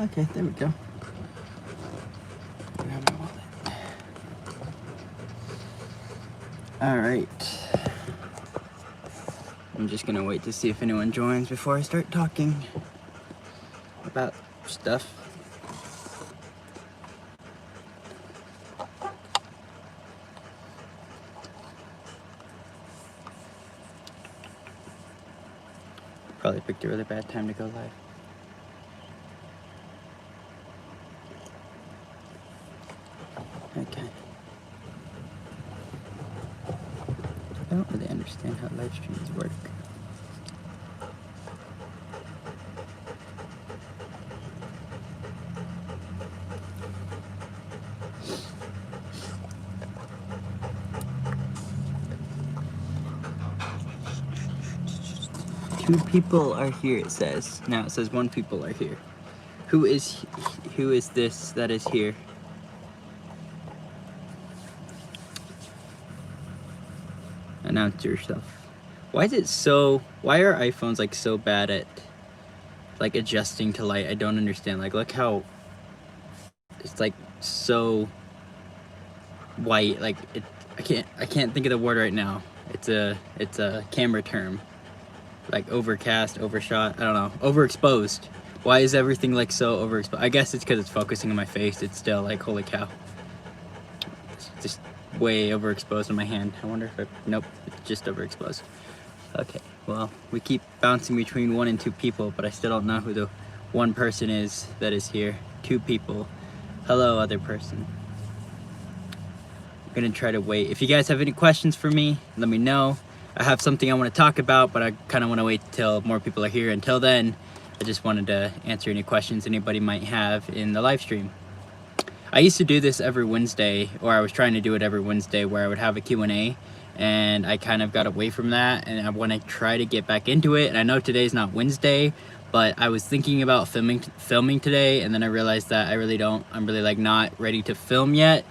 Okay, there we go. Alright. I'm just gonna wait to see if anyone joins before I start talking about stuff. Probably picked a really bad time to go live. Okay. I don't really understand how live streams work. Two people are here, it says. Now it says one people are here. Who is this that is here? Announce yourself. Why are iPhones like so bad at like adjusting to light? I don't understand. Like, look how it's like so white. Like I can't think of the word right now. It's a camera term. Like overcast, overshot, I don't know, overexposed. Why is everything like so overexposed? I guess it's because it's focusing on my face. It's still like, holy cow. It's just way overexposed on my hand. I wonder if nope, it's just overexposed. Okay, well, we keep bouncing between 1 and 2 people, but I still don't know who the one person is that is here. 2 people. Hello, other person. I'm gonna try to wait. If you guys have any questions for me, let me know. I have something I want to talk about, but I kind of want to wait till more people are here. Until then, I just wanted to answer any questions anybody might have in the live stream. I used to do this every Wednesday, or I was trying to do it every Wednesday, where I would have a Q&A, and I kind of got away from that, and I want to try to get back into it. And I know today's not Wednesday, but I was thinking about filming today, and then I realized that I'm really like not ready to film yet.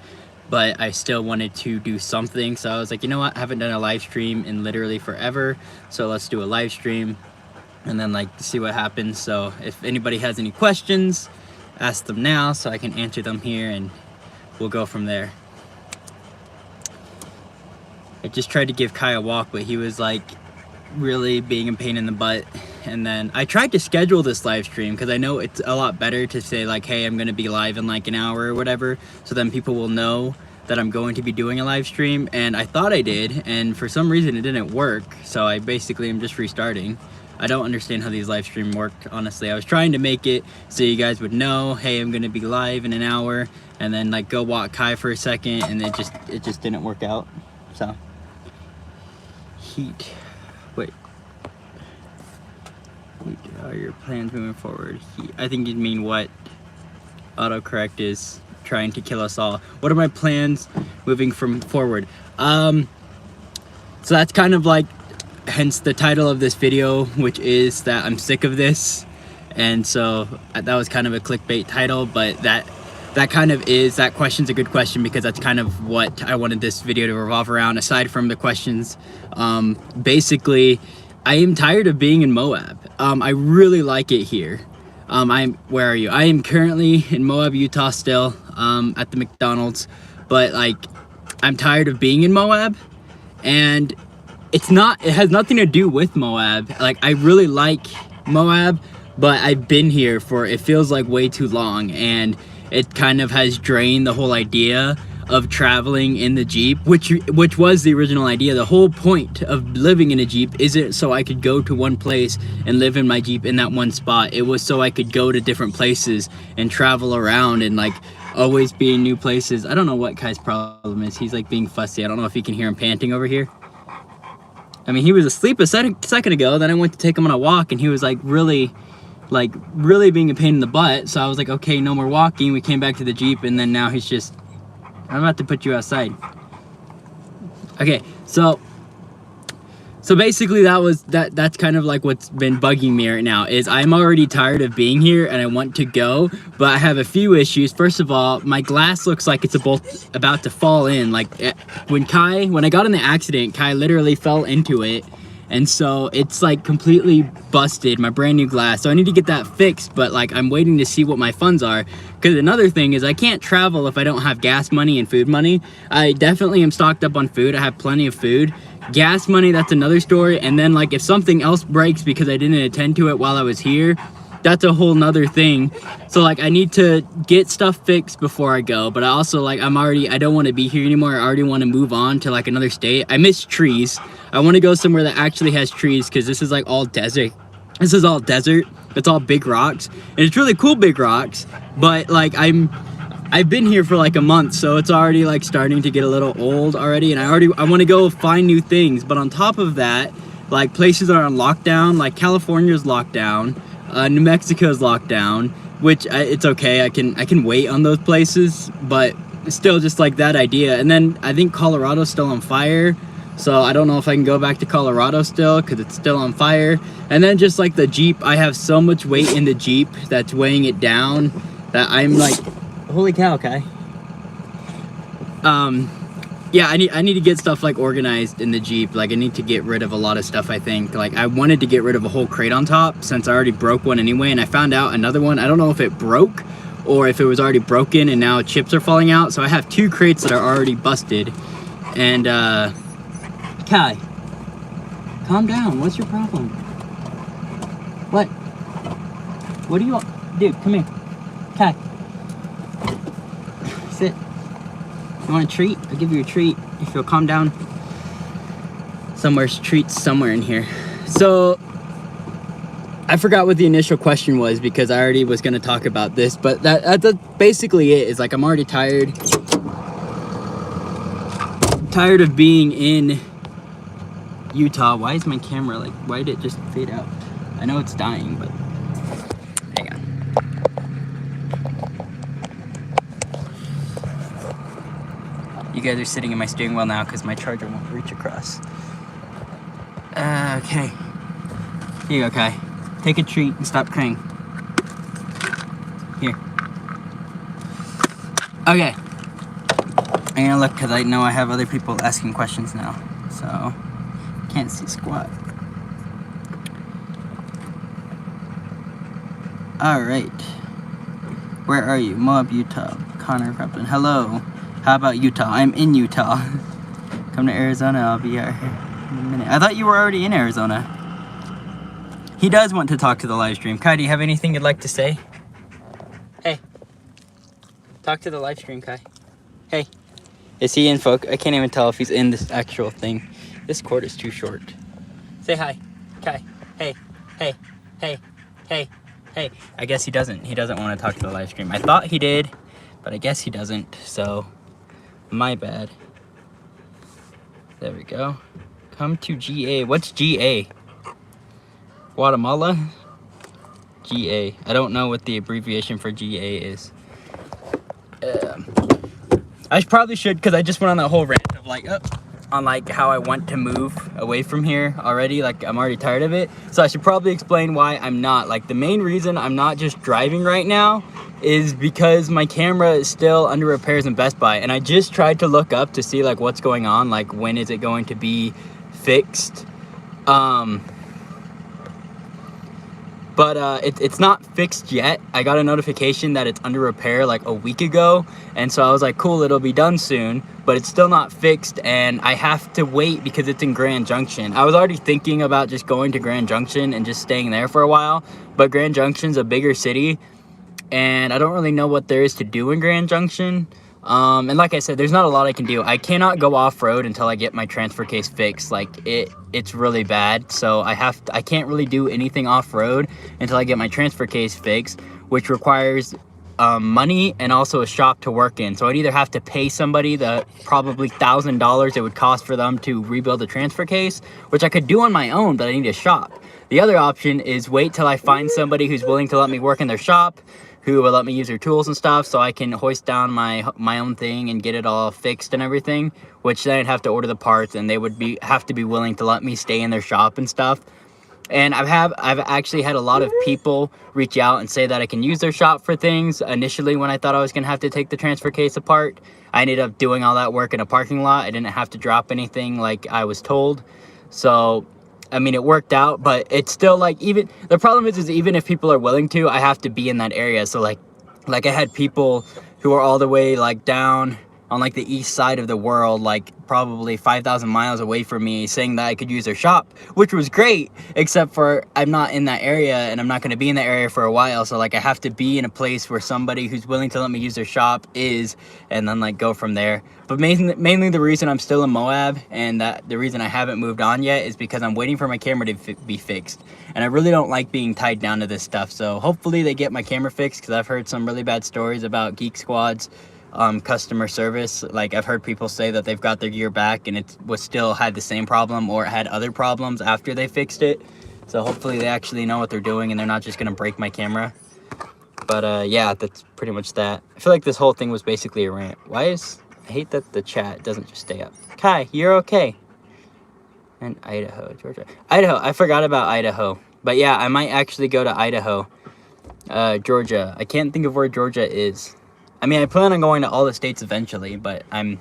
But I still wanted to do something, so I was like, you know what, I haven't done a live stream in literally forever, so let's do a live stream and then like see what happens. So if anybody has any questions, ask them now so I can answer them here, and we'll go from there. I just tried to give Kai a walk, but he was like really being a pain in the butt. And then I tried to schedule this live stream because I know it's a lot better to say like, hey, I'm gonna be live in like an hour or whatever, so then people will know that I'm going to be doing a live stream. And I thought I did, and for some reason it didn't work, so I basically am just restarting. I don't understand how these live streams work, honestly. I was trying to make it so you guys would know, hey, I'm gonna be live in an hour, and then like go walk Kai for a second, and it just didn't work out. So heat. Wait. What are your plans moving forward? I think you'd mean what autocorrect is trying to kill us all. What are my plans moving forward? So that's kind of like, hence the title of this video, which is that I'm sick of this. And so that was kind of a clickbait title, but that kind of is, that question's a good question because that's kind of what I wanted this video to revolve around, aside from the questions. Basically, I am tired of being in Moab. I really like it here. Where are you? I am currently in Moab, Utah still, at the McDonald's, but like, I'm tired of being in Moab, and it has nothing to do with Moab. Like, I really like Moab, but I've been here for, it feels like way too long, and it kind of has drained the whole idea of traveling in the Jeep, which was the original idea. The whole point of living in a Jeep isn't so I could go to one place and live in my Jeep in that one spot. It was so I could go to different places and travel around and like always be in new places. I don't know what Kai's problem is. He's like being fussy. I don't know if you can hear him panting over here. I mean, he was asleep a second ago, then I went to take him on a walk, and he was like really being a pain in the butt. So I was like, okay, no more walking. We came back to the Jeep, and then now he's just, I'm about to put you outside. Okay, so basically that's kind of like what's been bugging me right now, is I'm already tired of being here and I want to go, but I have a few issues. First of all, my glass looks like it's about to fall in. Like when I got in the accident, Kai literally fell into it, and so it's like completely busted, my brand new glass. So I need to get that fixed, but like I'm waiting to see what my funds are, because another thing is I can't travel if I don't have gas money and food money. I definitely am stocked up on food. I have plenty of food. Gas money, that's another story. And then like if something else breaks because I didn't attend to it while I was here, that's a whole nother thing. So like I need to get stuff fixed before I go, but I also like I don't want to be here anymore. I already want to move on to like another state. I miss trees. I want to go somewhere that actually has trees, because this is like all desert. This is all desert. It's all big rocks, and it's really cool big rocks, but like I've been here for like a month, so it's already like starting to get a little old already, and I want to go find new things. But on top of that, like places are on lockdown, like California's locked down. New Mexico's locked down, which it's okay. I can wait on those places, but still just like that idea. And then I think Colorado's still on fire, so I don't know if I can go back to Colorado still, because it's still on fire. And then just like the Jeep, I have so much weight in the Jeep that's weighing it down that I'm like, holy cow, Kai. Yeah, I need to get stuff like organized in the Jeep. Like I need to get rid of a lot of stuff, I think. Like I wanted to get rid of a whole crate on top, since I already broke one anyway, and I found out another one. I don't know if it broke or if it was already broken and now chips are falling out. So I have 2 crates that are already busted. And Kai, calm down. What's your problem? What do you want? Dude, come here. Kai, sit. You want a treat? I'll give you a treat if you'll calm down. Treats somewhere in here. So I forgot what the initial question was, because I already was going to talk about this, but that's basically it. Is like I'm already tired of being in Utah. Why is my camera like, why did it just fade out? I know it's dying, but hang on. You guys are sitting in my steering wheel now because my charger won't reach across. Okay. Here you go, Kai. Take a treat and stop crying. Here. Okay. I'm gonna look because I know I have other people asking questions now. So, can't see squat. Alright. Where are you? Moab, Utah. Connor Crupton. Hello. How about Utah? I'm in Utah. Come to Arizona, I'll be out here in a minute. I thought you were already in Arizona. He does want to talk to the live stream. Kai, do you have anything you'd like to say? Hey. Talk to the live stream, Kai. Hey. Is he in focus? I can't even tell if he's in this actual thing. This cord is too short. Say hi. Kai. Hey. Hey. Hey. Hey. Hey. I guess he doesn't. He doesn't want to talk to the live stream. I thought he did, but I guess he doesn't, so my bad. There we go. Come to GA. What's GA? Guatemala? GA. I don't know what the abbreviation for GA is. I probably should, because I just went on that whole rant of like, on like how I want to move away from here already. Like I'm already tired of it. So I should probably explain why I'm not. Like the main reason I'm not just driving right now is because my camera is still under repairs in Best Buy, and I just tried to look up to see like what's going on, like when is it going to be fixed. But it's not fixed yet. I got a notification that it's under repair like a week ago, and so I was like, cool, it'll be done soon, but it's still not fixed, and I have to wait because it's in Grand Junction. I was already thinking about just going to Grand Junction and just staying there for a while, but Grand Junction's a bigger city, and I don't really know what there is to do in Grand Junction. And like I said, there's not a lot I can do. I cannot go off-road until I get my transfer case fixed. Like it's really bad, so I can't really do anything off-road until I get my transfer case fixed, which requires money and also a shop to work in. So I'd either have to pay somebody the probably $1,000 it would cost for them to rebuild the transfer case, which I could do on my own, but I need a shop. The other option is wait till I find somebody who's willing to let me work in their shop, who will let me use their tools and stuff, so I can hoist down my own thing and get it all fixed and everything, which then I'd have to order the parts, and they would have to be willing to let me stay in their shop and stuff. And I've actually had a lot of people reach out and say that I can use their shop for things. Initially, when I thought I was gonna have to take the transfer case apart, I ended up doing all that work in a parking lot. I didn't have to drop anything like I was told. So I mean, it worked out, but it's still like, even the problem is even if people are willing to, I have to be in that area. So like I had people who are all the way like down on like the east side of the world, like probably 5,000 miles away from me, saying that I could use their shop, which was great, except for I'm not in that area and I'm not going to be in that area for a while. So like I have to be in a place where somebody who's willing to let me use their shop is, and then like go from there. But mainly the reason I'm still in Moab and that the reason I haven't moved on yet is because I'm waiting for my camera to be fixed. And I really don't like being tied down to this stuff. So hopefully they get my camera fixed, because I've heard some really bad stories about Geek Squad's customer service. Like I've heard people say that they've got their gear back and it was still had the same problem or had other problems after they fixed it. So hopefully they actually know what they're doing and they're not just gonna break my camera. But yeah, that's pretty much that. I feel like this whole thing was basically a rant. I hate that the chat doesn't just stay up. Kai, you're okay. And Idaho, Georgia. Idaho, I forgot about Idaho. But yeah, I might actually go to Idaho. Georgia. I can't think of where Georgia is. I mean, I plan on going to all the states eventually, but I'm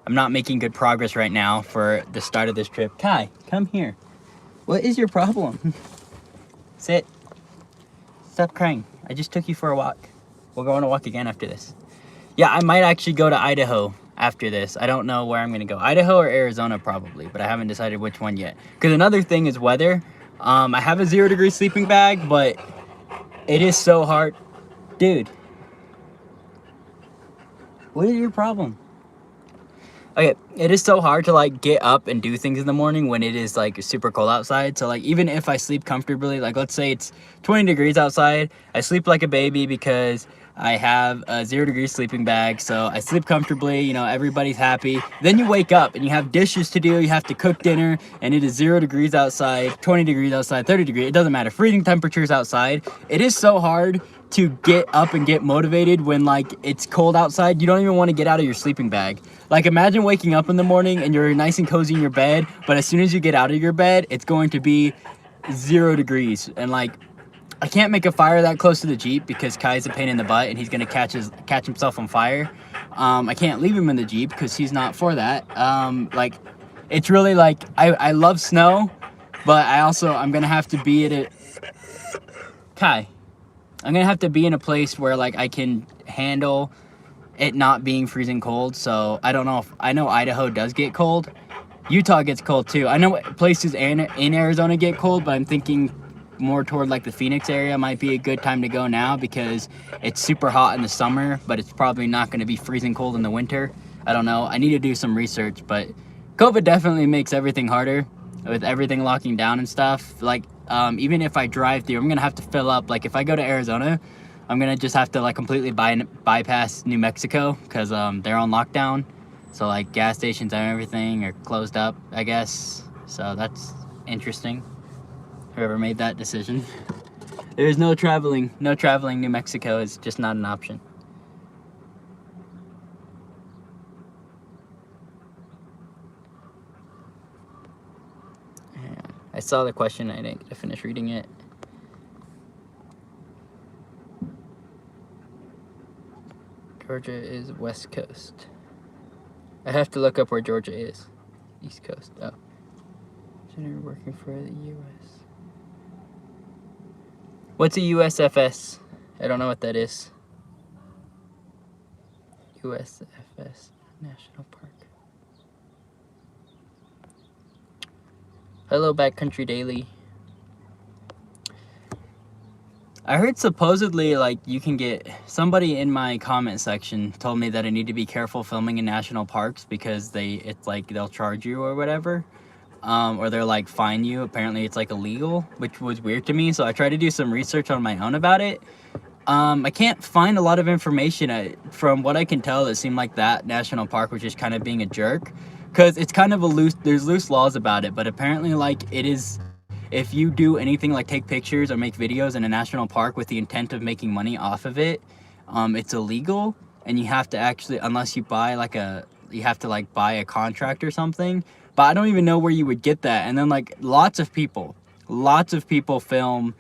not making good progress right now for the start of this trip. Kai, come here. What is your problem? Sit. Stop crying. I just took you for a walk. We'll go on a walk again after this. Yeah, I might actually go to Idaho after this. I don't know where I'm going to go. Idaho or Arizona probably, but I haven't decided which one yet. Because another thing is weather. I have a 0-degree sleeping bag, but it is so hard. Dude. What is your problem? Okay, it is so hard to like get up and do things in the morning when it is like super cold outside. So like even if I sleep comfortably, like let's say it's 20 degrees outside, I sleep like a baby because I have a 0-degree sleeping bag. So I sleep comfortably, you know, everybody's happy. Then you wake up and you have dishes to do, you have to cook dinner, and it is 0 degrees outside, 20 degrees outside, 30 degrees, it doesn't matter, freezing temperatures outside. It is so hard to get up and get motivated when like it's cold outside. You don't even want to get out of your sleeping bag. Like imagine waking up in the morning and you're nice and cozy in your bed, but as soon as you get out of your bed, it's going to be 0 degrees. And like I can't make a fire that close to the Jeep because Kai's a pain in the butt and he's gonna catch himself on fire. I can't leave him in the Jeep because he's not for that. Like it's really like I love snow, but I'm gonna have to be at it. Kai, I'm gonna have to be in a place where like I can handle it not being freezing cold. So I don't know if I know Idaho does get cold. Utah gets cold too. I know places in Arizona get cold, but I'm thinking more toward like the Phoenix area might be a good time to go now because it's super hot in the summer, but it's probably not going to be freezing cold in the winter. I don't know. I need to do some research, but COVID definitely makes everything harder with everything locking down and stuff. Like even if I drive through, I'm gonna have to fill up. Like if I go to Arizona, I'm gonna just have to like completely bypass New Mexico because they're on lockdown. So like gas stations and everything are closed up, I guess. So that's interesting. Whoever made that decision. There's no traveling. No traveling New Mexico is just not an option. I saw the question, I didn't get to finish reading it. Georgia is West Coast. I have to look up where Georgia is. East Coast. Oh. Senator working for the U.S. What's a USFS? I don't know what that is. USFS National Park. Hello, Backcountry Daily. I heard supposedly like you can get, somebody in my comment section told me that I need to be careful filming in national parks because it's like they'll charge you or whatever. Or they're like fine you. Apparently it's like illegal, which was weird to me. So I tried to do some research on my own about it. I can't find a lot of information. From what I can tell, it seemed like that national park was just kind of being a jerk, because it's kind of there's loose laws about it. But apparently like it is, if you do anything like take pictures or make videos in a national park with the intent of making money off of it, it's illegal. And you have to actually, unless you buy you have to like buy a contract or something. But I don't even know where you would get that. And then like lots of people film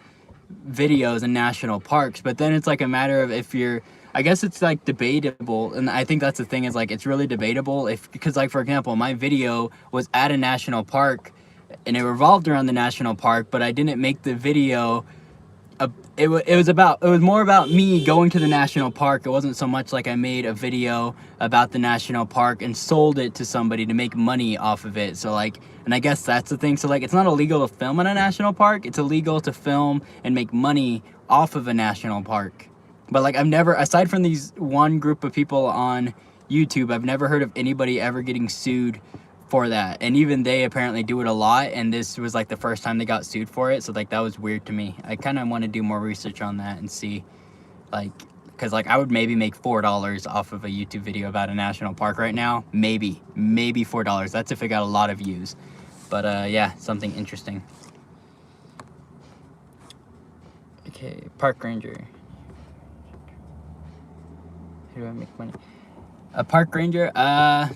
videos in national parks, but then it's like a matter of if you're, I guess it's like debatable. And I think that's the thing, is like it's really debatable because like for example, my video was at a national park and it revolved around the national park, but I didn't make the video. It was more about me going to the national park. It wasn't so much like I made a video about the national park and sold it to somebody to make money off of it. So like, and I guess that's the thing. So like, it's not illegal to film in a national park. It's illegal to film and make money off of a national park. But like, I've never, aside from these one group of people on YouTube, I've never heard of anybody ever getting sued for that. And even they apparently do it a lot, and this was like the first time they got sued for it. So like, that was weird to me. I kind of want to do more research on that and see, like, because like, I would maybe make $4 off of a YouTube video about a national park right now. Maybe $4. That's if it got a lot of views. But yeah, something interesting. Okay, park ranger. How do I make money? A park ranger, I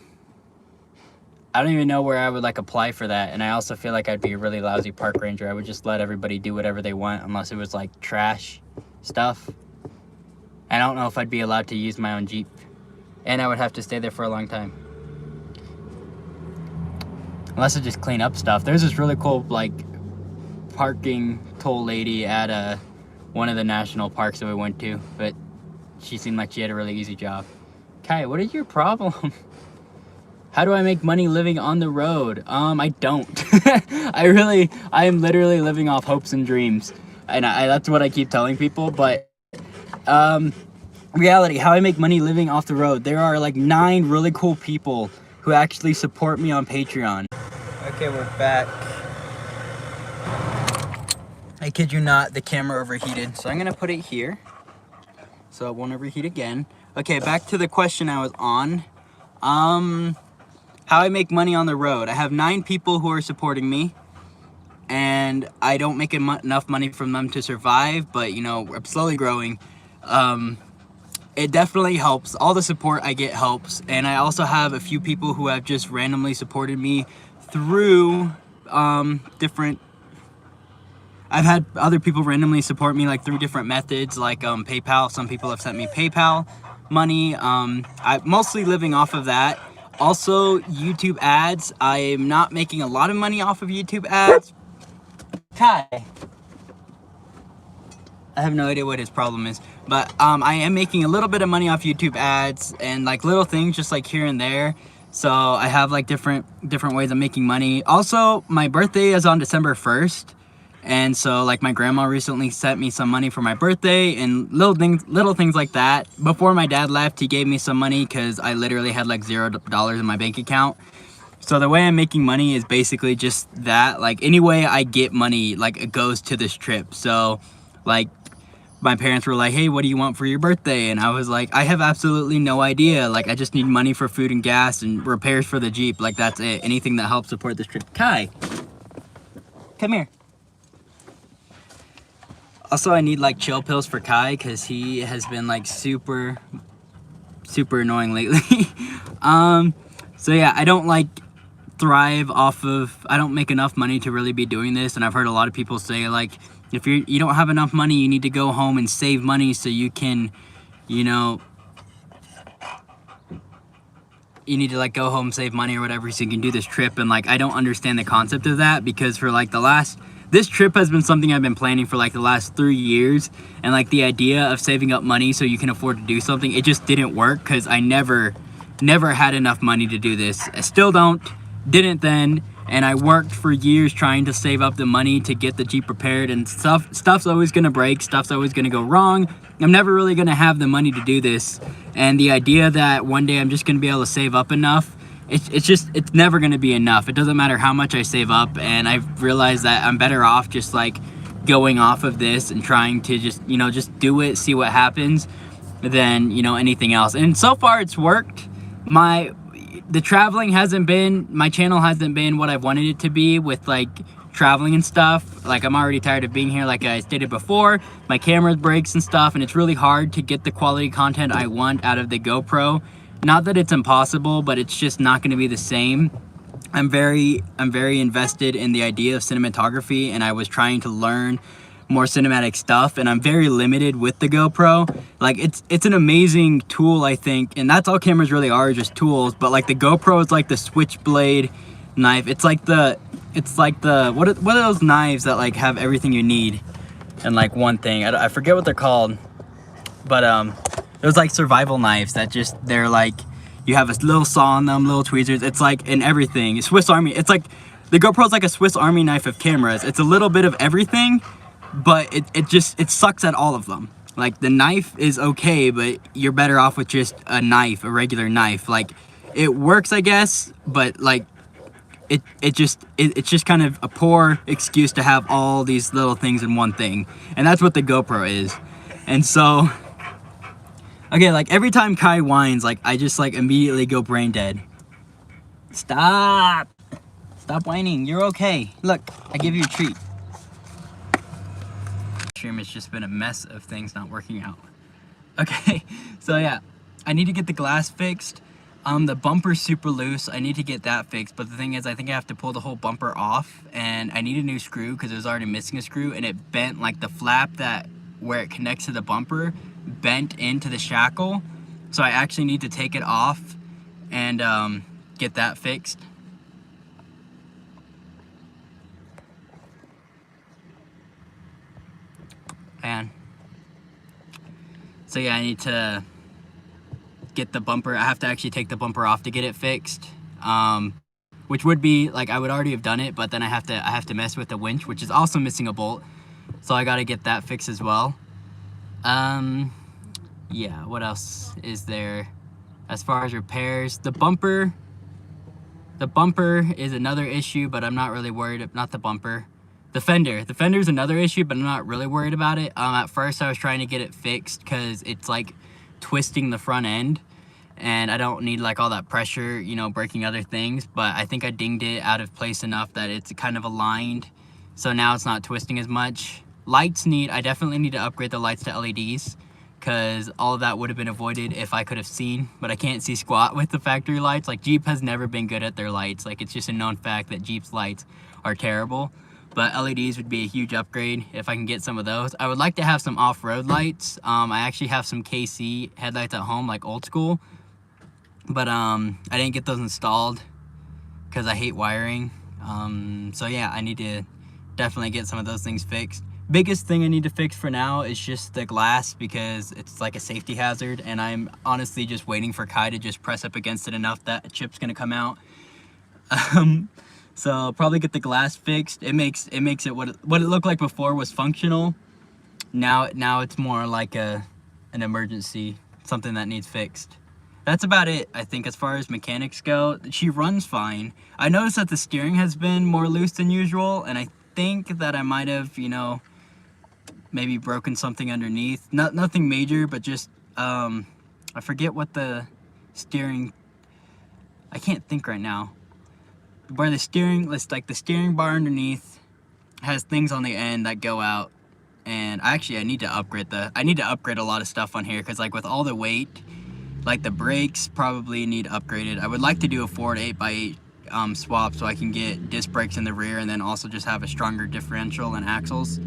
don't even know where I would like apply for that. And I also feel like I'd be a really lousy park ranger. I would just let everybody do whatever they want unless it was like trash stuff. I don't know if I'd be allowed to use my own Jeep. And I would have to stay there for a long time. Unless I just clean up stuff. There's this really cool like parking toll lady at one of the national parks that we went to. But she seemed like she had a really easy job. Kai, what is your problem? How do I make money living on the road? I don't. I am literally living off hopes and dreams. And that's what I keep telling people. But reality, how I make money living off the road. There are like 9 really cool people who actually support me on Patreon. Okay, we're back. I kid you not, the camera overheated. So I'm gonna put it here so it won't overheat again. Okay, back to the question I was on. How I make money on the road. I have 9 people who are supporting me, and I don't make enough money from them to survive, but you know, I'm slowly growing. It definitely helps. All the support I get helps, and I also have a few people who have just randomly supported me through different. I've had other people randomly support me like through different methods, like PayPal. Some people have sent me PayPal money. I'm mostly living off of that. Also, YouTube ads. I am not making a lot of money off of YouTube ads. Kai. I have no idea what his problem is. But I am making a little bit of money off YouTube ads and like little things just like here and there. So I have like different ways of making money. Also, my birthday is on December 1st. And so like my grandma recently sent me some money for my birthday and little things like that. Before my dad left, he gave me some money because I literally had like $0 in my bank account. So the way I'm making money is basically just that. Like any way I get money, like it goes to this trip. So like my parents were like, hey, what do you want for your birthday? And I was like, I have absolutely no idea. Like I just need money for food and gas and repairs for the Jeep. Like that's it. Anything that helps support this trip. Kai, come here. Also, I need like chill pills for Kai because he has been like super annoying lately. So yeah, I don't like thrive off of, I don't make enough money to really be doing this. And I've heard a lot of people say like, if you don't have enough money, you need to go home and save money so you can, you know, you need to like go home, save money or whatever so you can do this trip. And like, I don't understand the concept of that because for like this trip has been something I've been planning for like the last 3 years, and like the idea of saving up money so you can afford to do something, it just didn't work because I never had enough money to do this. I still didn't then, and I worked for years trying to save up the money to get the Jeep repaired, and stuff's always gonna break, stuff's always gonna go wrong. I'm never really gonna have the money to do this, and the idea that one day I'm just gonna be able to save up enough, it's never going to be enough. It doesn't matter how much I save up, and I've realized that I'm better off just like going off of this and trying to just, you know, just do it, see what happens, than, you know, anything else. And so far it's worked. The traveling hasn't been, my channel hasn't been what I've wanted it to be with like traveling and stuff. Like I'm already tired of being here, like I stated before. My camera breaks and stuff, and it's really hard to get the quality content I want out of the GoPro. Not that it's impossible, but it's just not going to be the same. I'm very invested in the idea of cinematography, and I was trying to learn more cinematic stuff, and I'm very limited with the GoPro. Like it's an amazing tool, I think, and that's all cameras really are, just tools. But like the GoPro is like the switchblade knife. It's like the It's like the, what are those knives that like have everything you need in like one thing? I forget what they're called, but those like survival knives that just, they're like, you have a little saw on them, little tweezers. It's like in everything. Swiss Army. It's like, the GoPro's like a Swiss Army knife of cameras. It's a little bit of everything, but it sucks at all of them. Like the knife is okay, but you're better off with just a knife, a regular knife. Like it works, I guess, but like it's just kind of a poor excuse to have all these little things in one thing. And that's what the GoPro is. And so, okay, like every time Kai whines, like I just like immediately go brain dead. Stop whining, you're okay. Look, I give you a treat. Stream has just been a mess of things not working out. Okay, so yeah, I need to get the glass fixed. The bumper's super loose. I need to get that fixed, but the thing is, I think I have to pull the whole bumper off, and I need a new screw because it was already missing a screw, and it bent, like the flap that where it connects to the bumper bent into the shackle. So I actually need to take it off and get that fixed. And so yeah, I need to get the bumper. I have to actually take the bumper off to get it fixed, which would be like, I would already have done it, but then I have to mess with the winch, which is also missing a bolt, so I got to get that fixed as well. Yeah, what else is there as far as repairs? The bumper is another issue, but I'm not really worried. Not the bumper. The fender is another issue, but I'm not really worried about it. At first I was trying to get it fixed because it's like twisting the front end, and I don't need like all that pressure, you know, breaking other things, but I think I dinged it out of place enough that it's kind of aligned, so now it's not twisting as much. Lights I definitely need to upgrade the lights to LEDs, because all of that would have been avoided if I could have seen, but I can't see squat with the factory lights. Like Jeep has never been good at their lights. Like it's just a known fact that Jeep's lights are terrible. But LEDs would be a huge upgrade if I can get some of those. I would like to have some off-road lights. I actually have some KC headlights at home, like old school, but I didn't get those installed because I hate wiring. So yeah, I need to definitely get some of those things fixed. Biggest thing I need to fix for now is just the glass, because it's like a safety hazard, and I'm honestly just waiting for Kai to just press up against it enough that a chip's gonna come out. So I'll probably get the glass fixed. It makes it what it looked like before was functional. Now it's more like an emergency, something that needs fixed. That's about it, I think, as far as mechanics go. She runs fine. I noticed that the steering has been more loose than usual, and I think that I might have, you know, maybe broken something underneath. Nothing major, but just I forget what the steering, I can't think right now. Where the steering, like the steering bar underneath has things on the end that go out, and I need to upgrade a lot of stuff on here, because like with all the weight, like the brakes probably need upgraded. I would like to do a Ford 8x8 swap so I can get disc brakes in the rear and then also just have a stronger differential and axles.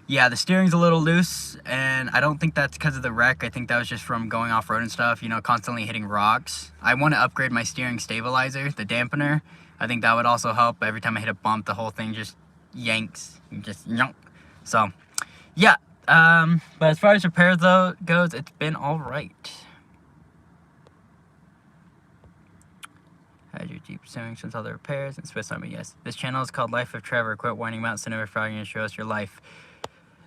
Yeah, the steering's a little loose, and I don't think that's because of the wreck. I think that was just from going off-road and stuff, you know, constantly hitting rocks. I want to upgrade my steering stabilizer, the dampener. I think that would also help. Every time I hit a bump, the whole thing just yanks, just yonk. So, yeah. But as far as repairs though goes, it's been all right. Had your Jeep steering since all the repairs and Swiss Army, yes. This channel is called Life of Trevor. Quit whining about cinema fragging and show us your life.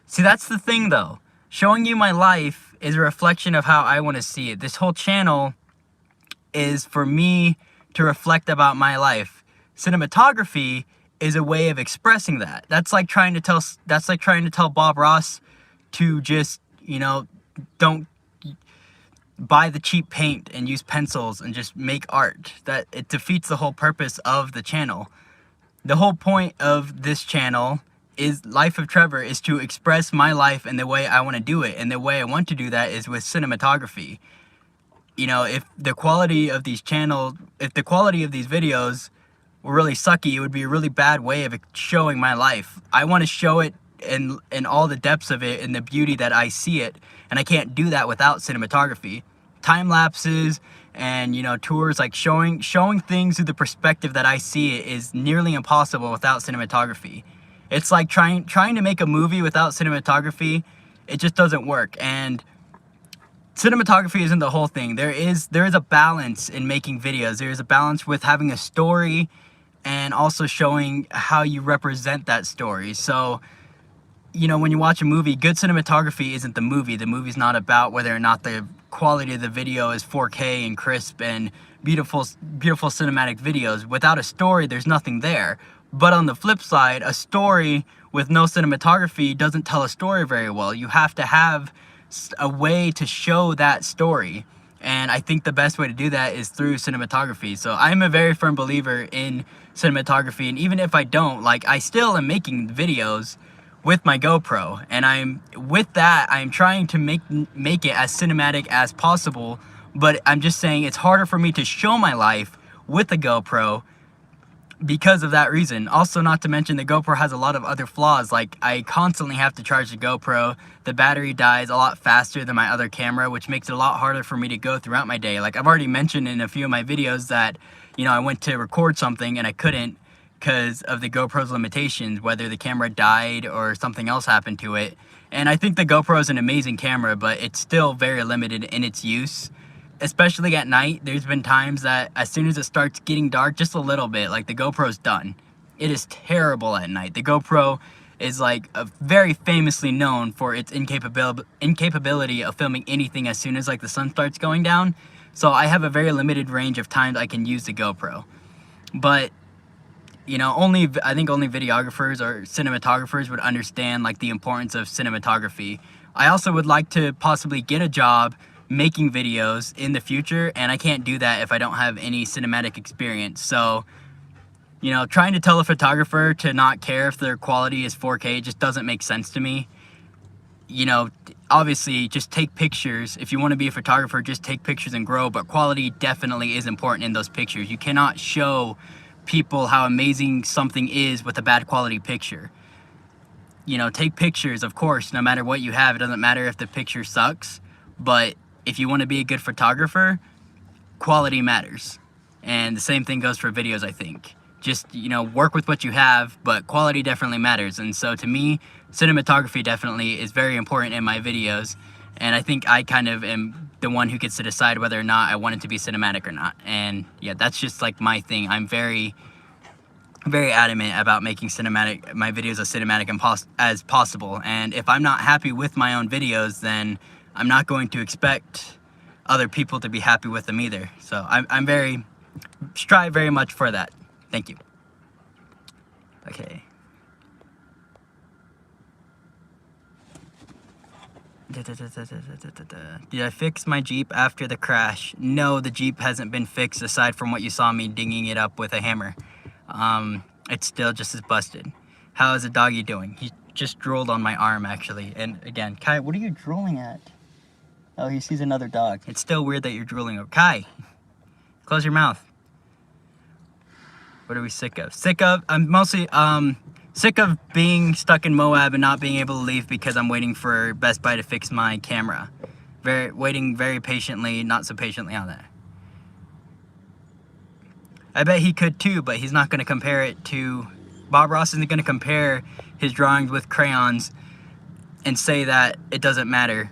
See, that's the thing though. Showing you my life is a reflection of how I want to see it. This whole channel is for me to reflect about my life. Cinematography is a way of expressing that. That's like trying to tell Bob Ross to just, you know, don't buy the cheap paint and use pencils and just make art. That it defeats the whole purpose of the channel. The whole point of this channel is Life of Trevor is to express my life in the way I want to do it, and the way I want to do that is with cinematography. You know, if the quality of these videos were really sucky, it would be a really bad way of showing my life. I want to show it in all the depths of it and the beauty that I see it, and I can't do that without cinematography. Time lapses and, you know, tours, like showing things through the perspective that I see it is nearly impossible without cinematography. It's like trying to make a movie without cinematography. It just doesn't work. And cinematography isn't the whole thing. There is a balance in making videos. There is a balance with having a story and also showing how you represent that story. So, you know, when you watch a movie, good cinematography isn't the movie. The movie's not about whether or not the quality of the video is 4K and crisp and beautiful cinematic videos. Without a story, there's nothing there. But on the flip side, a story with no cinematography doesn't tell a story very well. You have to have a way to show that story. And I think the best way to do that is through cinematography. So I'm a very firm believer in cinematography. And even if I don't, like, I still am making videos with my GoPro, and I'm trying to make it as cinematic as possible. But I'm just saying it's harder for me to show my life with a GoPro because of that reason. Also, not to mention, the GoPro has a lot of other flaws. Like, I constantly have to charge the GoPro. The battery dies a lot faster than my other camera, which makes it a lot harder for me to go throughout my day. Like, I've already mentioned in a few of my videos that, you know, I went to record something and I couldn't because of the GoPro's limitations, whether the camera died or something else happened to it. And I think the GoPro is an amazing camera, but it's still very limited in its use. Especially at night, there's been times that as soon as it starts getting dark just a little bit, like, the GoPro's done. It is terrible at night. The GoPro is like very famously known for its incapability of filming anything as soon as like the sun starts going down. So I have a very limited range of times I can use the GoPro. But, you know, I think only videographers or cinematographers would understand like the importance of cinematography. I also would like to possibly get a job making videos in the future, and I can't do that if I don't have any cinematic experience. So, you know, trying to tell a photographer to not care if their quality is 4K just doesn't make sense to me. You know, obviously just take pictures. If you want to be a photographer, just take pictures and grow, but quality definitely is important in those pictures. You cannot show people how amazing something is with a bad quality picture. You know, take pictures, of course, no matter what you have. It doesn't matter if the picture sucks, but if you want to be a good photographer, quality matters. And the same thing goes for videos, I think. Just, you know, work with what you have, but quality definitely matters. And so to me, cinematography definitely is very important in my videos. And I think I kind of am the one who gets to decide whether or not I want it to be cinematic or not. And yeah, that's just like my thing. I'm very adamant about making my videos as cinematic as possible. And if I'm not happy with my own videos, then I'm not going to expect other people to be happy with them either. So I strive very much for that. Thank you. Okay. Did I fix my Jeep after the crash? No, the Jeep hasn't been fixed aside from what you saw me dinging it up with a hammer. It's still just as busted. How is the doggy doing? He just drooled on my arm, actually. And again, Kai, what are you drooling at? Oh, he sees another dog. It's still weird that you're drooling. Kai, close your mouth. What are we sick of? I'm mostly sick of being stuck in Moab and not being able to leave because I'm waiting for Best Buy to fix my camera. Waiting very patiently, not so patiently on that. I bet he could too, but he's not going to compare it to... Bob Ross isn't going to compare his drawings with crayons and say that it doesn't matter.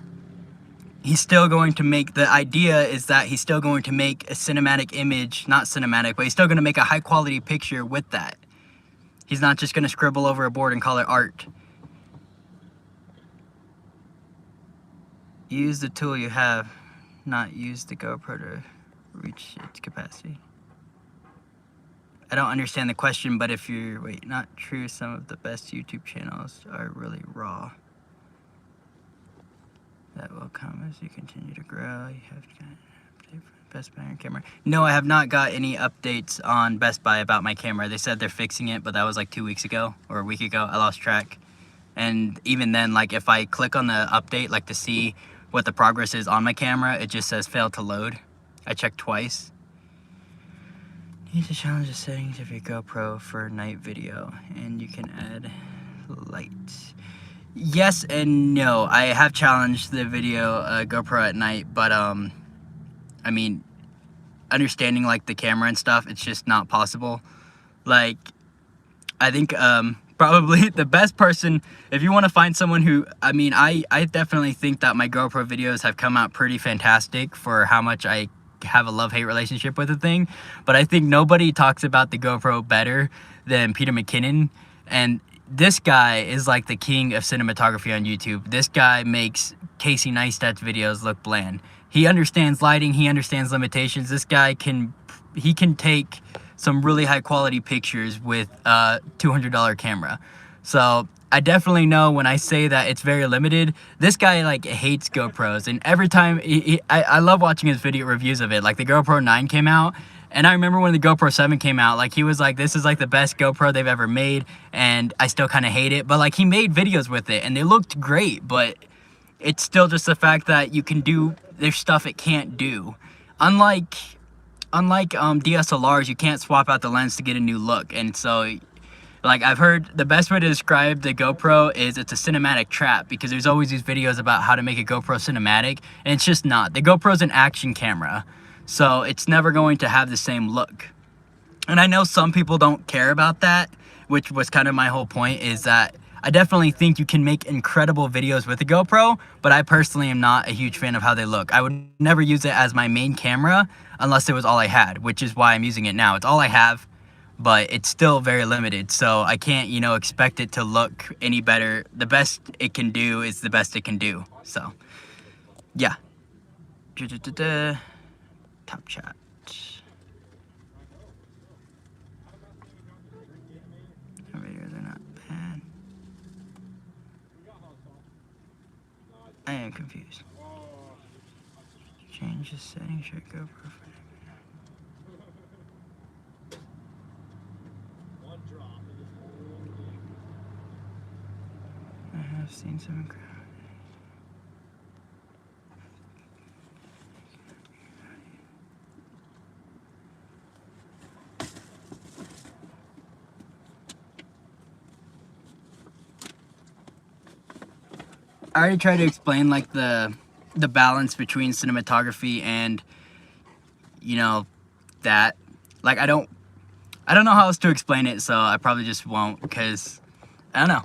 He's still going to make... The idea is that he's still going to make a cinematic image, not cinematic, but he's still going to make a high quality picture with that. He's not just going to scribble over a board and call it art. Use the tool you have, not use the GoPro to reach its capacity. I don't understand the question, but if you're... Wait, not true. Some of the best YouTube channels are really raw. That will come as you continue to grow. You have to update for Best Buy on camera. No, I have not got any updates on Best Buy about my camera. They said they're fixing it, but that was like 2 weeks ago or a week ago. I lost track. And even then, like, if I click on the update, like, to see what the progress is on my camera, it just says failed to load. I checked twice. You need to challenge the settings of your GoPro for night video, and you can add lights. Yes and no. I have challenged the video GoPro at night, but I mean, understanding like the camera and stuff, it's just not possible. Like, I think probably the best person, if you want to find someone who, I mean, I definitely think that my GoPro videos have come out pretty fantastic for how much I have a love-hate relationship with the thing. But I think nobody talks about the GoPro better than Peter McKinnon. And this guy is like the king of cinematography on YouTube. This guy makes Casey Neistat's videos look bland. He understands lighting, he understands limitations. This guy can take some really high quality pictures with a $200 camera. So I definitely know when I say that it's very limited. This guy like hates GoPros, and every time I love watching his video reviews of it. Like the GoPro 9 came out, and I remember when the GoPro 7 came out, like he was like, this is like the best GoPro they've ever made, and I still kind of hate it. But like he made videos with it and they looked great, but it's still just the fact that you can do, there's stuff it can't do. Unlike DSLRs, you can't swap out the lens to get a new look. And so, like, I've heard the best way to describe the GoPro is it's a cinematic trap, because there's always these videos about how to make a GoPro cinematic, and it's just not. The GoPro's an action camera, so it's never going to have the same look. And I know some people don't care about that, which was kind of my whole point, is that I definitely think you can make incredible videos with a GoPro, but I personally am not a huge fan of how they look. I would never use it as my main camera unless it was all I had, which is why I'm using it now. It's all I have, but it's still very limited, so I can't, you know, expect it to look any better. The best it can do is the best it can do. So, yeah. Top chat. Videos are not bad. I am confused. Change the settings, should GoPro for I have seen some incredible. I already tried to explain like the balance between cinematography and, you know, that. Like I don't know how else to explain it, so I probably just won't, because I don't know.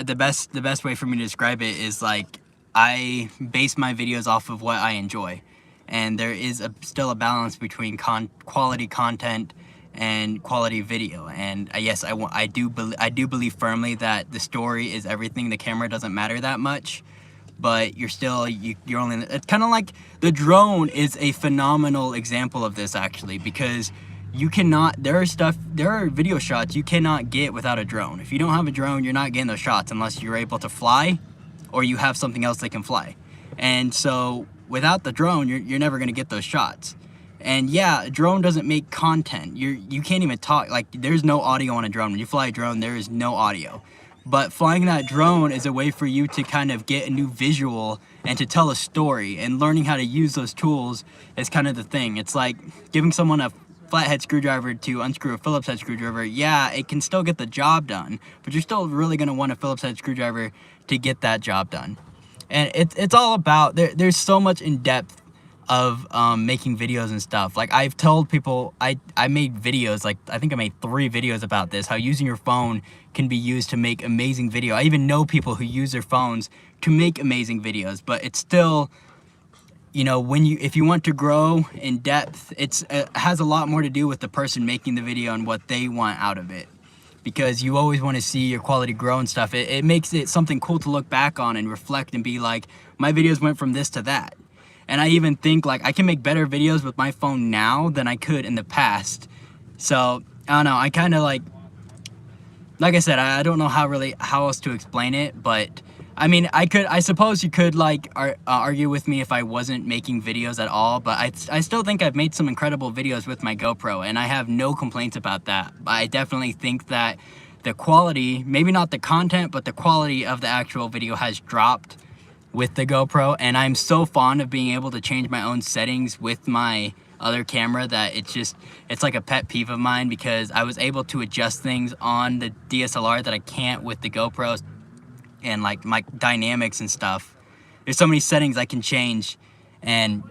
The best way for me to describe it is like I base my videos off of what I enjoy, and there is still a balance between quality content and quality video. And yes, I do believe firmly that the story is everything. The camera doesn't matter that much, but you're only, it's kind of like the drone is a phenomenal example of this, actually, because you cannot, there are video shots you cannot get without a drone. If you don't have a drone, you're not getting those shots unless you're able to fly or you have something else that can fly. And so without the drone, you're never going to get those shots. And yeah, a drone doesn't make content. You can't even talk. Like, there's no audio on a drone. When you fly a drone, there is no audio. But flying that drone is a way for you to kind of get a new visual and to tell a story. And learning how to use those tools is kind of the thing. It's like giving someone a flathead screwdriver to unscrew a Phillips head screwdriver. Yeah, it can still get the job done, but you're still really going to want a Phillips head screwdriver to get that job done. And it's all about, there's so much in depth of making videos and stuff. Like I've told people, I made videos, like I think I made 3 videos about this, how using your phone can be used to make amazing video. I even know people who use their phones to make amazing videos, but it's still, you know, if you want to grow in depth, it has a lot more to do with the person making the video and what they want out of it. Because you always want to see your quality grow and stuff. It makes it something cool to look back on and reflect and be like, my videos went from this to that. And I even think like I can make better videos with my phone now than I could in the past. So I don't know, I kind of like I said, I don't know how else to explain it, but I mean, I suppose you could like argue with me if I wasn't making videos at all, but I still think I've made some incredible videos with my GoPro, and I have no complaints about that. I definitely think that the quality, maybe not the content, but the quality of the actual video has dropped with the GoPro, and I'm so fond of being able to change my own settings with my other camera that it's like a pet peeve of mine, because I was able to adjust things on the DSLR that I can't with the GoPros, and like my dynamics and stuff. There's so many settings I can change, and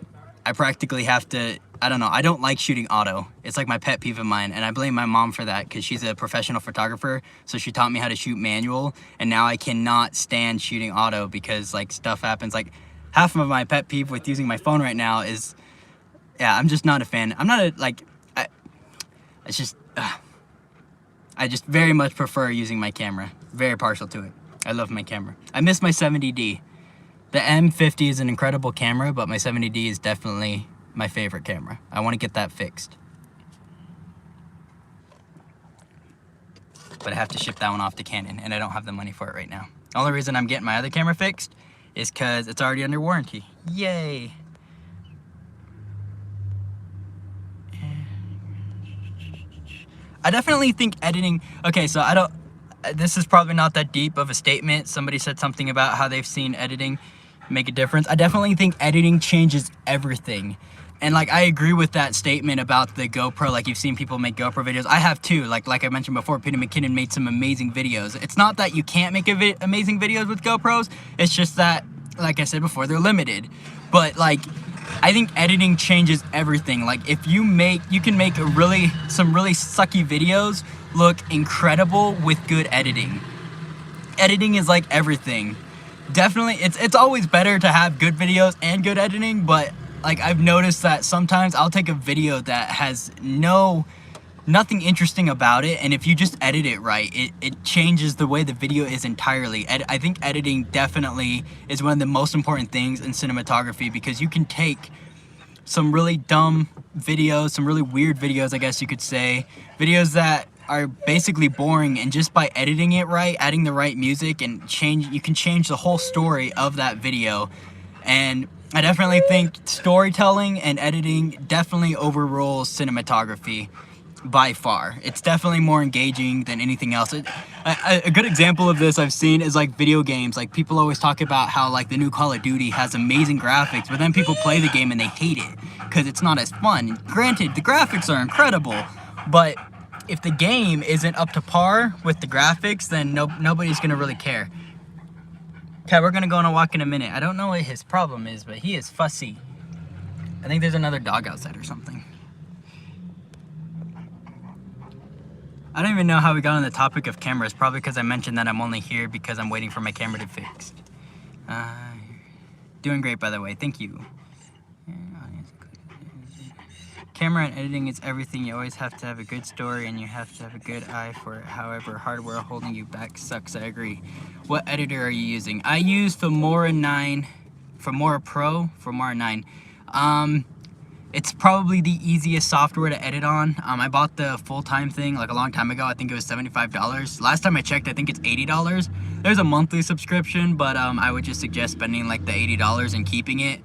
I practically have to, I don't know, I don't like shooting auto. It's like my pet peeve of mine, and I blame my mom for that because she's a professional photographer, so she taught me how to shoot manual, and now I cannot stand shooting auto because like stuff happens. Like half of my pet peeve with using my phone right now is, yeah, I'm just not a fan. I'm not a, like, it's just, I just very much prefer using my camera. Very partial to it. I love my camera. I miss my 70D. The M50 is an incredible camera, but my 70D is definitely my favorite camera. I want to get that fixed. But I have to ship that one off to Canon, and I don't have the money for it right now. The only reason I'm getting my other camera fixed is because it's already under warranty. Yay! I definitely think editing... Okay, so I don't... This is probably not that deep of a statement. Somebody said something about how they've seen editing make a difference. I definitely think editing changes everything. And like, I agree with that statement about the GoPro. Like, you've seen people make GoPro videos. I have too. Like I mentioned before, Peter McKinnon made some amazing videos. It's not that you can't make amazing videos with GoPros. It's just that, like I said before, they're limited. But like, I think editing changes everything. Like, if you can make some really sucky videos look incredible with good editing. Editing is like everything. Definitely, it's always better to have good videos and good editing, but like, I've noticed that sometimes I'll take a video that has nothing interesting about it, and if you just edit it right, it changes the way the video is entirely. I think editing definitely is one of the most important things in cinematography, because you can take some really dumb videos, some really weird videos, I guess you could say, videos that are basically boring, and just by editing it right, adding the right music, and you can change the whole story of that video. And I definitely think storytelling and editing definitely overrules cinematography by far. It's definitely more engaging than anything else. A good example of this I've seen is like video games. Like, people always talk about how like the new Call of Duty has amazing graphics, but then people play the game and they hate it because it's not as fun. Granted, the graphics are incredible, but if the game isn't up to par with the graphics, then nobody's gonna really care. Okay, we're gonna go on a walk in a minute. I don't know what his problem is, but he is fussy. I think there's another dog outside or something. I don't even know how we got on the topic of cameras. Probably because I mentioned that I'm only here because I'm waiting for my camera to fix. Doing great, by the way. Thank you. Camera and editing is everything. You always have to have a good story, and you have to have a good eye for it. However, hardware holding you back sucks. I agree. What editor are you using? I use Filmora 9, Filmora Pro, Filmora 9. It's probably the easiest software to edit on. I bought the full-time thing like a long time ago. I think it was $75. Last time I checked, I think it's $80. There's a monthly subscription, but I would just suggest spending like the $80 and keeping it.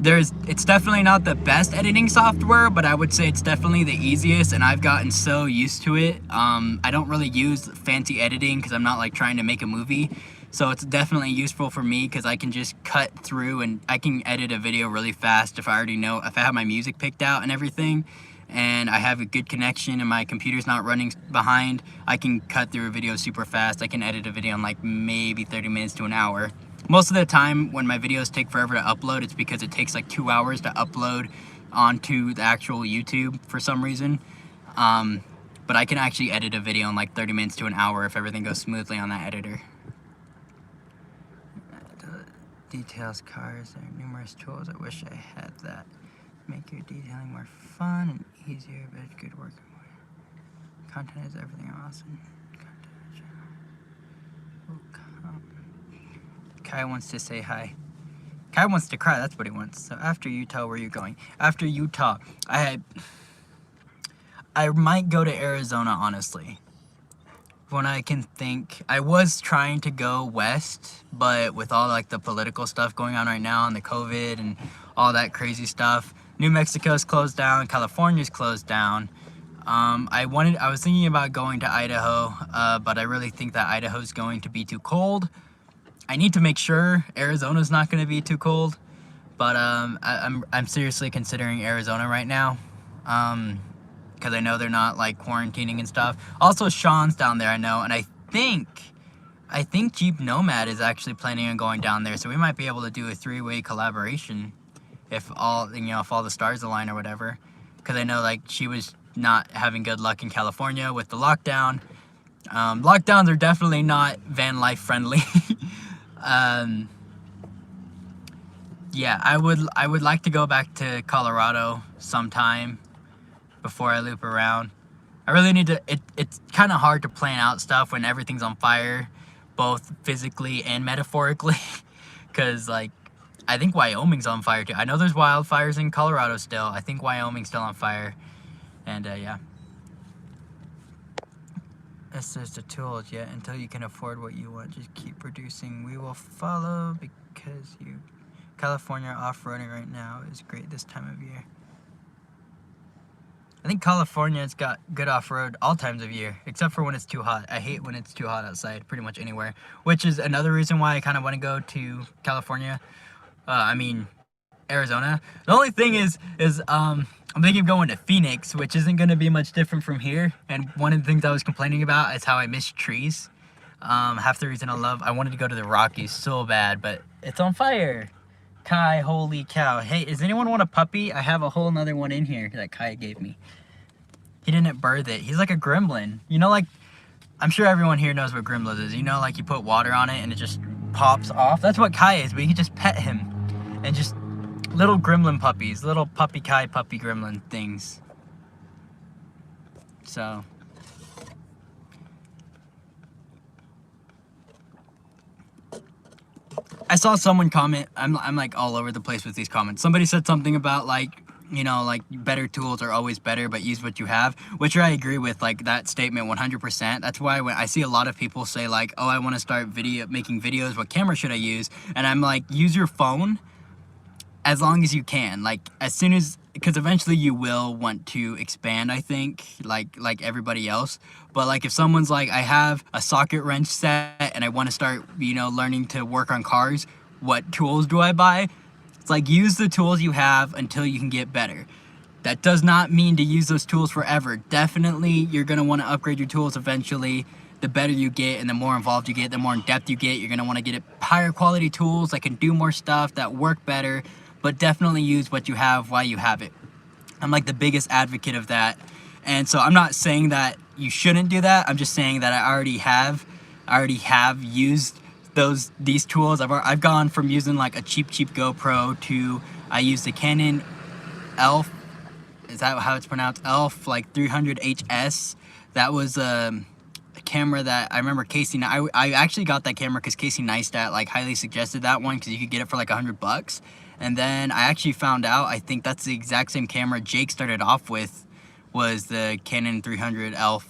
It's definitely not the best editing software, but I would say it's definitely the easiest, and I've gotten so used to it. I don't really use fancy editing because I'm not like trying to make a movie, so it's definitely useful for me because I can just cut through and I can edit a video really fast if I have my music picked out and everything, and I have a good connection and my computer's not running behind. I can cut through a video super fast. I can edit a video in like maybe 30 minutes to an hour. Most of the time when my videos take forever to upload, it's because it takes like 2 hours to upload onto the actual YouTube for some reason. But I can actually edit a video in like 30 minutes to an hour if everything goes smoothly on that editor. Details, cars, there are numerous tools. I wish I had that. Make your detailing more fun and easier, but it's good work. Content is everything awesome. Kai wants to say hi. Kai wants to cry, that's what he wants. So after Utah, where are you going? After Utah, I might go to Arizona, honestly. When I can think, I was trying to go west, but with all like the political stuff going on right now and the COVID and all that crazy stuff, New Mexico's closed down, California's closed down. I was thinking about going to Idaho, but I really think that Idaho's going to be too cold. I need to make sure Arizona's not going to be too cold, but I'm seriously considering Arizona right now, because I know they're not like quarantining and stuff. Also, Sean's down there, I know, and I think Jeep Nomad is actually planning on going down there, so we might be able to do a 3-way collaboration if all the stars align or whatever, because I know like she was not having good luck in California with the lockdown. Lockdowns are definitely not van life friendly. Yeah, I would like to go back to Colorado sometime before I loop around. I really need to. It's kind of hard to plan out stuff when everything's on fire, both physically and metaphorically, because like I think Wyoming's on fire too. I know there's wildfires in Colorado still. I think Wyoming's still on fire, and yeah. As there's the tools yet until you can afford what you want, just keep producing. We will follow because you. California off-roading right now is great this time of year. I think California's got good off-road all times of year, except for when it's too hot. I hate when it's too hot outside, pretty much anywhere. Which is another reason why I kind of want to go to California. Arizona. The only thing is I'm thinking of going to Phoenix, which isn't going to be much different from here. And one of the things I was complaining about is how I miss trees. Half the reason I wanted to go to the Rockies so bad, but it's on fire. Kai, holy cow. Hey, does anyone want a puppy? I have a whole nother one in here that Kai gave me. He didn't birth it. He's like a gremlin. You know, like, I'm sure everyone here knows what gremlins is. You know, like you put water on it and it just pops off. That's what Kai is, but you can just pet him. And just little gremlin puppies. Little puppy Kai, puppy gremlin things. So... I saw someone comment, I'm like all over the place with these comments. Somebody said something about like, you know, like better tools are always better, but use what you have, which I agree with, like that statement 100%. That's why when I see a lot of people say like, oh, I want to start making videos, what camera should I use? And I'm like, use your phone as long as you can, like as soon as, because eventually you will want to expand, I think, like everybody else. But like if someone's like, I have a socket wrench set and I want to start, you know, learning to work on cars, what tools do I buy? It's like, use the tools you have until you can get better. That does not mean to use those tools forever. Definitely you're going to want to upgrade your tools eventually. The better you get and the more involved you get, the more in depth you get, you're going to want to get higher quality tools that can do more stuff, that work better. But definitely use what you have while you have it. I'm like the biggest advocate of that. And so I'm not saying that you shouldn't do that. I'm just saying that I already have used these tools. I've gone from using like a cheap GoPro to I use the Canon ELPH. Is that how it's pronounced? ELPH, like 300 HS. That was a camera that I remember Casey. I actually got that camera because Casey Neistat like highly suggested that one because you could get it for like $100. And then I actually found out, I think that's the exact same camera Jake started off with, was the Canon 300 ELPH.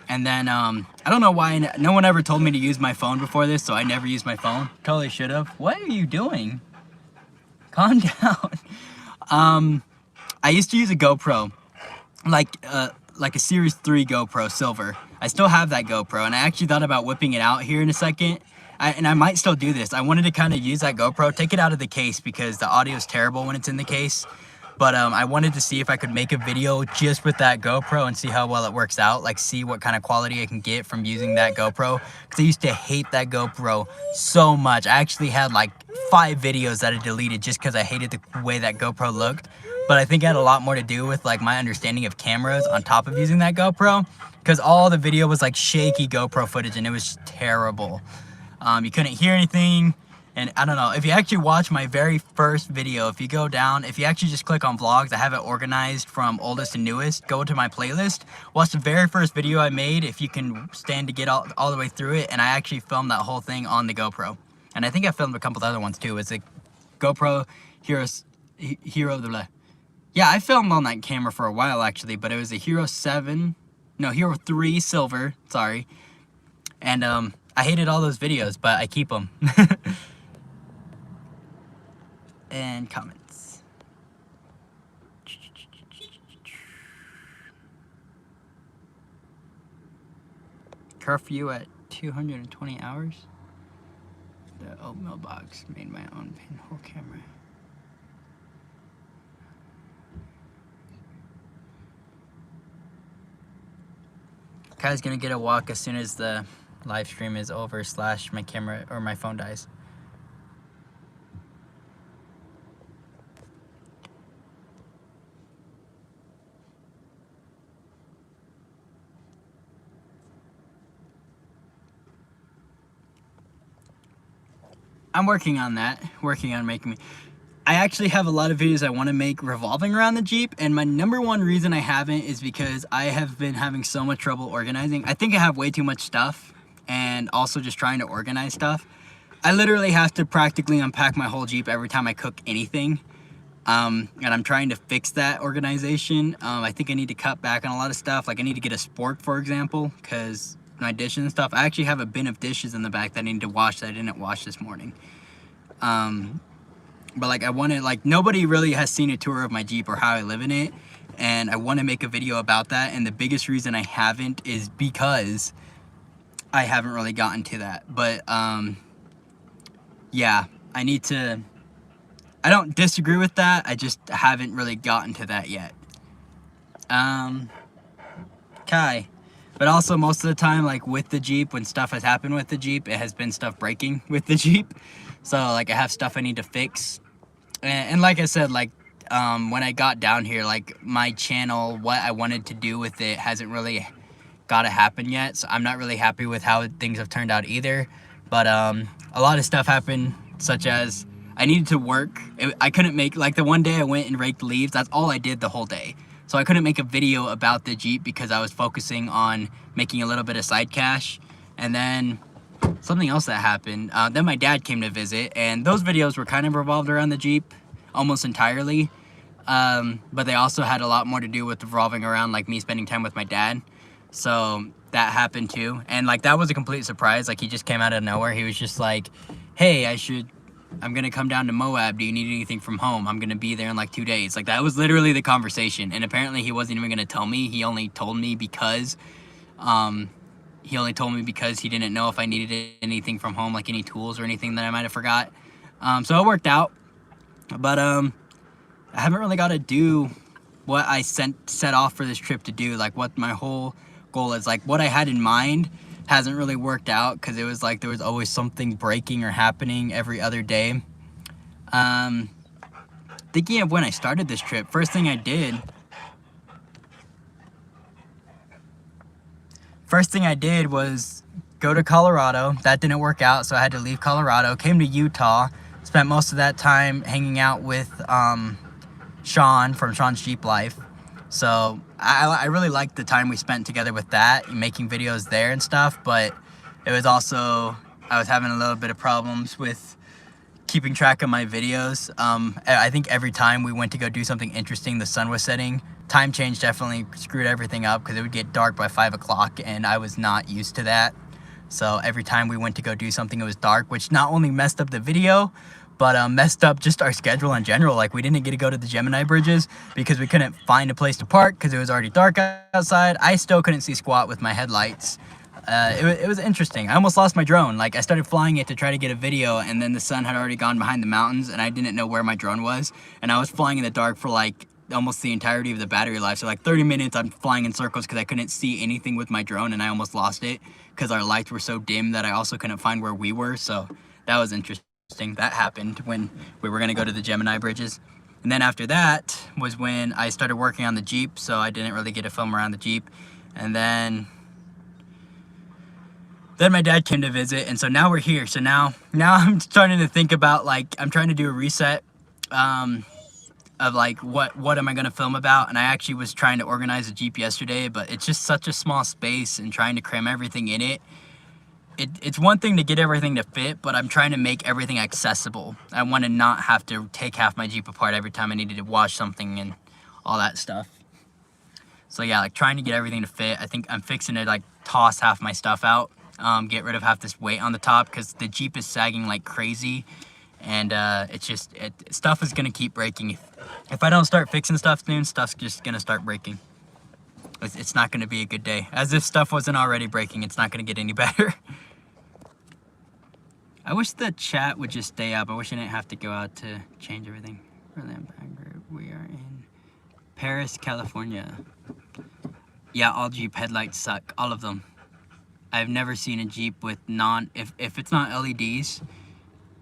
And then, I don't know why, no one ever told me to use my phone before this, so I never used my phone. Totally should have. What are you doing? Calm down. I used to use a GoPro, like a Series 3 GoPro Silver. I still have that GoPro, and I actually thought about whipping it out here in a second. And I might still do this. I wanted to kind of use that GoPro, take it out of the case because the audio is terrible when it's in the case. But I wanted to see if I could make a video just with that GoPro and see how well it works out. Like see what kind of quality I can get from using that GoPro. Because I used to hate that GoPro so much. I actually had like 5 videos that I deleted just because I hated the way that GoPro looked. But I think it had a lot more to do with like my understanding of cameras on top of using that GoPro. Because all the video was like shaky GoPro footage and it was terrible. You couldn't hear anything, and I don't know, if you actually watch my very first video, if you go down, if you actually just click on vlogs, I have it organized from oldest to newest, go to my playlist, watch the very first video I made, if you can stand to get all the way through it, and I actually filmed that whole thing on the GoPro. And I think I filmed a couple of other ones too. It's a GoPro Hero. Yeah, I filmed on that camera for a while actually, but it was a Hero 3 Silver, sorry, and I hated all those videos, but I keep them. And comments. Curfew at 220 hours. The oatmeal box made my own pinhole camera. Kai's gonna get a walk as soon as the live stream is over / my camera or my phone dies. I'm working on that, working on making me. I actually have a lot of videos I want to make revolving around the Jeep, and my number one reason I haven't is because I have been having so much trouble organizing. I think I have way too much stuff, and also just trying to organize stuff. I literally have to practically unpack my whole Jeep every time I cook anything, and I'm trying to fix that organization. I think I need to cut back on a lot of stuff. Like I need to get a spork, for example, because my dishes and stuff. I actually have a bin of dishes in the back that I need to wash that I didn't wash this morning. But like I wanted, like nobody really has seen a tour of my Jeep or how I live in it, and I want to make a video about that. And the biggest reason I haven't is because I haven't really gotten to that. But yeah, I need to. I don't disagree with that, I just haven't really gotten to that yet. Okay. But also most of the time, like with the Jeep, when stuff has happened with the Jeep, it has been stuff breaking with the Jeep. So like I have stuff I need to fix. And like I said, like when I got down here, like my channel, what I wanted to do with it hasn't really got to happen yet. So I'm not really happy with how things have turned out either. But a lot of stuff happened, such as I needed to work. I couldn't make, like the one day I went and raked leaves, that's all I did the whole day. So I couldn't make a video about the Jeep because I was focusing on making a little bit of side cash. And then something else that happened, then my dad came to visit, and those videos were kind of revolved around the Jeep almost entirely. But they also had a lot more to do with revolving around like me spending time with my dad. So that happened too. And like that was a complete surprise. Like he just came out of nowhere. He was just like, hey, I'm gonna come down to Moab. Do you need anything from home? I'm gonna be there in like 2 days. Like that was literally the conversation. And apparently he wasn't even gonna tell me. He only told me because he didn't know if I needed anything from home, like any tools or anything that I might have forgot. So it worked out. But I haven't really got to do what I set off for this trip to do. Like what my whole goal is. Like what I had in mind hasn't really worked out because it was like there was always something breaking or happening every other day. Thinking of when I started this trip, first thing I did was go to Colorado. That didn't work out, so I had to leave Colorado. Came to Utah, spent most of that time hanging out with Sean from Sean's Jeep Life. So I really liked the time we spent together with that, making videos there and stuff, but it was also, I was having a little bit of problems with keeping track of my videos. I think every time we went to go do something interesting, the sun was setting. Time change definitely screwed everything up because it would get dark by 5 o'clock, and I was not used to that. So every time we went to go do something, it was dark, which not only messed up the video, but messed up just our schedule in general. Like we didn't get to go to the Gemini bridges because we couldn't find a place to park because it was already dark outside. I still couldn't see squat with my headlights. It was interesting. I almost lost my drone. Like I started flying it to try to get a video, and then the sun had already gone behind the mountains, and I didn't know where my drone was. And I was flying in the dark for like almost the entirety of the battery life. So like 30 minutes I'm flying in circles because I couldn't see anything with my drone, and I almost lost it because our lights were so dim that I also couldn't find where we were. So that was interesting. That happened when we were going to go to the Gemini bridges. And then after that was when I started working on the Jeep, so I didn't really get to film around the Jeep. And then my dad came to visit, and so now we're here. So now I'm starting to think about, like, I'm trying to do a reset of like what am I going to film about. And I actually was trying to organize the Jeep yesterday, but it's just such a small space, and trying to cram everything in it. It's one thing to get everything to fit, but I'm trying to make everything accessible. I want to not have to take half my Jeep apart every time I needed to wash something and all that stuff. So yeah, like trying to get everything to fit. I think I'm fixing to like toss half my stuff out, get rid of half this weight on the top because the Jeep is sagging like crazy, and stuff is gonna keep breaking. If I don't start fixing stuff soon, stuff's just gonna start breaking. It's not gonna be a good day. As if stuff wasn't already breaking, it's not gonna get any better. I wish the chat would just stay up. I wish I didn't have to go out to change everything. We are in Paris, California. Yeah, all Jeep headlights suck. All of them. I've never seen a Jeep with if it's not LEDs,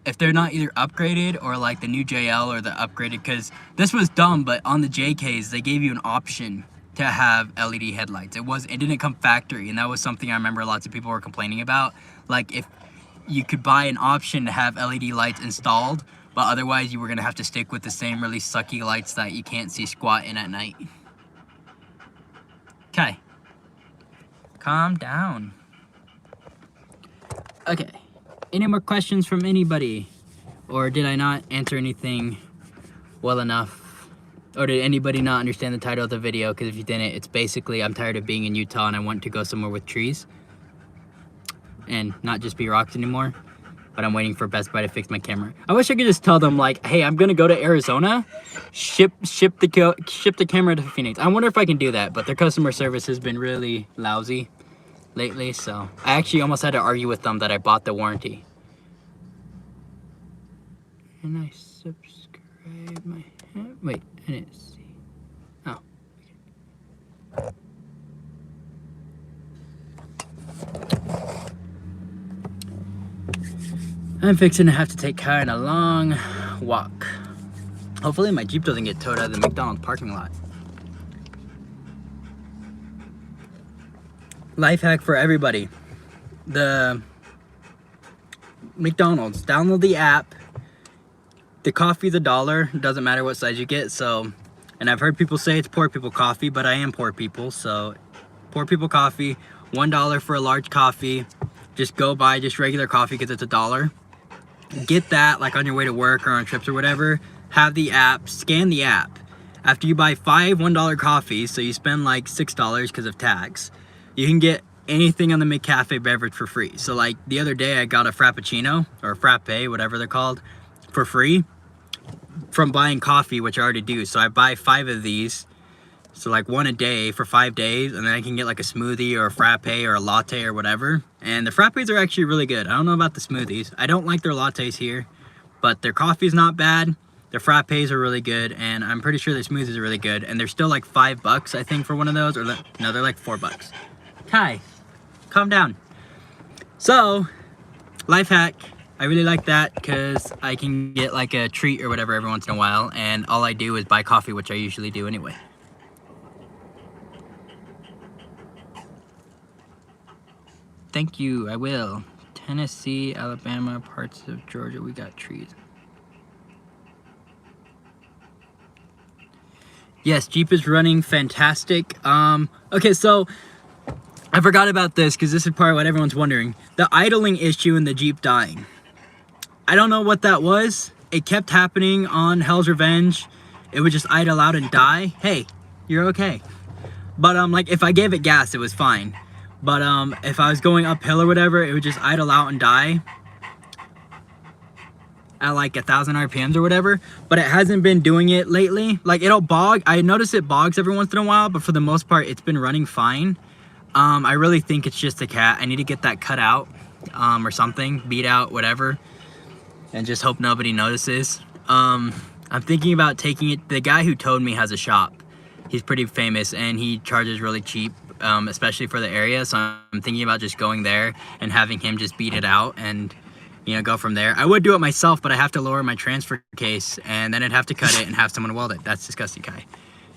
if they're not either upgraded or like the new JL or the upgraded, because this was dumb, but on the JKs, they gave you an option to have LED headlights. It didn't come factory, and that was something I remember lots of people were complaining about. Like if you could buy an option to have LED lights installed, but otherwise you were gonna have to stick with the same really sucky lights that you can't see squat in at night. Okay. Calm down. Okay. Any more questions from anybody? Or did I not answer anything well enough? Or did anybody not understand the title of the video? Because if you didn't, it's basically I'm tired of being in Utah and I want to go somewhere with trees. And not just be rocks anymore. But I'm waiting for Best Buy to fix my camera. I wish I could just tell them like, hey, I'm gonna go to Arizona, ship the camera to Phoenix. I wonder if I can do that, but their customer service has been really lousy lately, so I actually almost had to argue with them that I bought the warranty. And I subscribe my wait, I didn't see. Oh. Okay. I'm fixing to have to take Kai on a long walk. Hopefully my Jeep doesn't get towed out of the McDonald's parking lot. Life hack for everybody. The McDonald's, download the app. The coffee's $1, doesn't matter what size you get, so, and I've heard people say it's poor people coffee, but I am poor people, so poor people coffee, $1 for a large coffee. Just go buy just regular coffee because it's $1. Get that like on your way to work or on trips or whatever. Have the app, scan the app. After you buy 5 $1 coffees, so you spend like $6 because of tax, you can get anything on the McCafe beverage for free. So like the other day I got a Frappuccino or a Frappe, whatever they're called, for free from buying coffee, which I already do. So I buy 5 of these, so like 1 a day for 5 days, and then I can get like a smoothie or a frappe or a latte or whatever. And the frappes are actually really good. I don't know about the smoothies. I don't like their lattes here, but their coffee's not bad. Their frappes are really good, and I'm pretty sure their smoothies are really good. And they're still like $5, I think, for one of those. Or no, they're like $4. Kai, calm down. So, life hack. I really like that because I can get like a treat or whatever every once in a while, and all I do is buy coffee, which I usually do anyway. Thank you, I will. Tennessee, Alabama, parts of Georgia, we got trees. Yes, Jeep is running fantastic. Okay, so I forgot about this because this is probably what everyone's wondering. The idling issue in the Jeep dying. I don't know what that was. It kept happening on Hell's Revenge. It would just idle out and die. Hey, you're okay. But like if I gave it gas, it was fine. But if I was going uphill or whatever, it would just idle out and die at like 1,000 RPMs or whatever. But it hasn't been doing it lately. Like it'll bog. I notice it bogs every once in a while, but for the most part, it's been running fine. I really think it's just a cat. I need to get that cut out or something, beat out, whatever, and just hope nobody notices. I'm thinking about taking it. The guy who towed me has a shop. He's pretty famous and he charges really cheap. Especially for the area, so I'm thinking about just going there and having him just beat it out and, you know, go from there. I would do it myself, but I have to lower my transfer case and then I'd have to cut it and have someone weld it. That's disgusting, Kai.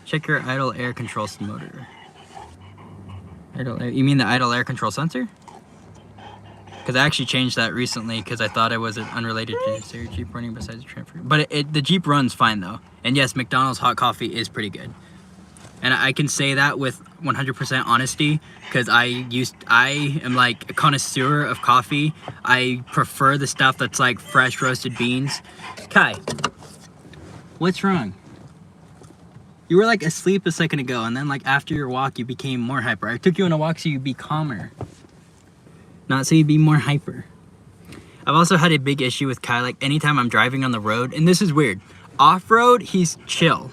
Check your idle air control motor. Idle air, you mean the idle air control sensor? Because I actually changed that recently because I thought it was unrelated to your Jeep running besides the transfer. But the Jeep runs fine though. And yes, McDonald's hot coffee is pretty good. And I can say that with 100% honesty because I am like a connoisseur of coffee. I prefer the stuff that's like fresh roasted beans. Kai, what's wrong? You were like asleep a second ago, and then like after your walk, you became more hyper. I took you on a walk so you'd be calmer, not so you'd be more hyper. I've also had a big issue with Kai. Like anytime I'm driving on the road, and this is weird. Off-road, he's chill.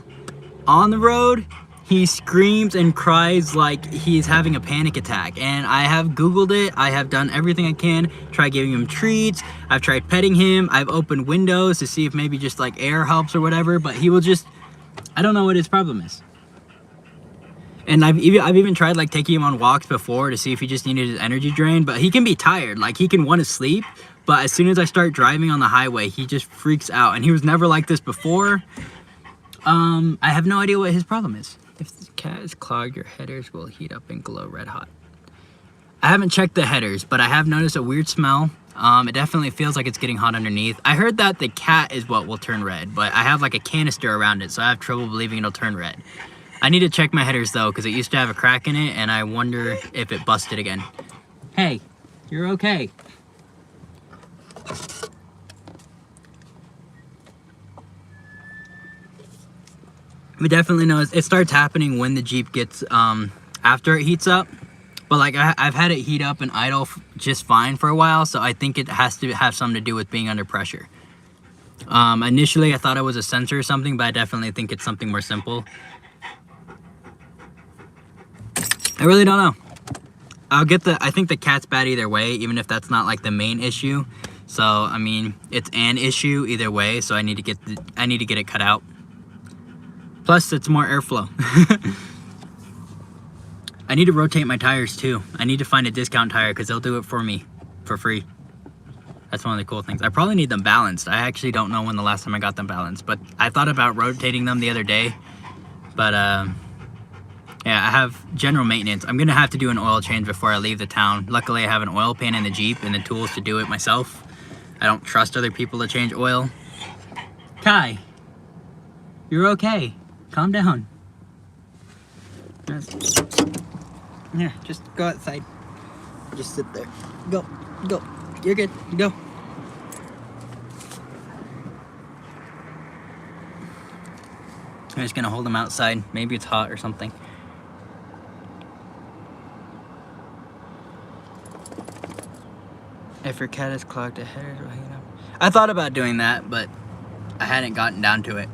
On the road, he screams and cries like he's having a panic attack. And I have Googled it. I have done everything I can. Tried giving him treats. I've tried petting him. I've opened windows to see if maybe just like air helps or whatever. But he will just, I don't know what his problem is. And I've even tried like taking him on walks before to see if he just needed his energy drain. But he can be tired. Like he can want to sleep. But as soon as I start driving on the highway, he just freaks out. And he was never like this before. I have no idea what his problem is. If the cat is clogged, your headers will heat up and glow red hot. I haven't checked the headers, but I have noticed a weird smell. It definitely feels like it's getting hot underneath. I heard that the cat is what will turn red, but I have like a canister around it, so I have trouble believing it'll turn red. I need to check my headers though, because it used to have a crack in it, and I wonder if it busted again. Hey, you're okay. It definitely knows. It starts happening when the Jeep gets, after it heats up. But like I've had it heat up and idle just fine for a while, so I think it has to have something to do with being under pressure. Initially I thought it was a sensor or something, but I definitely think it's something more simple. I really don't know. I think the cat's bad either way, even if that's not like the main issue. So I mean, it's an issue either way, so I need to get it cut out. Plus it's more airflow. I need to rotate my tires too. I need to find a discount tire because they'll do it for me for free. That's one of the cool things. I probably need them balanced. I actually don't know when the last time I got them balanced, but I thought about rotating them the other day. But yeah, I have general maintenance. I'm gonna have to do an oil change before I leave the town. Luckily I have an oil pan in the Jeep and the tools to do it myself. I don't trust other people to change oil. Kai, you're okay. Calm down. Yeah, just go outside. Just sit there. Go, go. You're good. Go. I'm just gonna hold him outside. Maybe it's hot or something. If your cat is clogged, the headers will heat up. I thought about doing that, but I hadn't gotten down to it.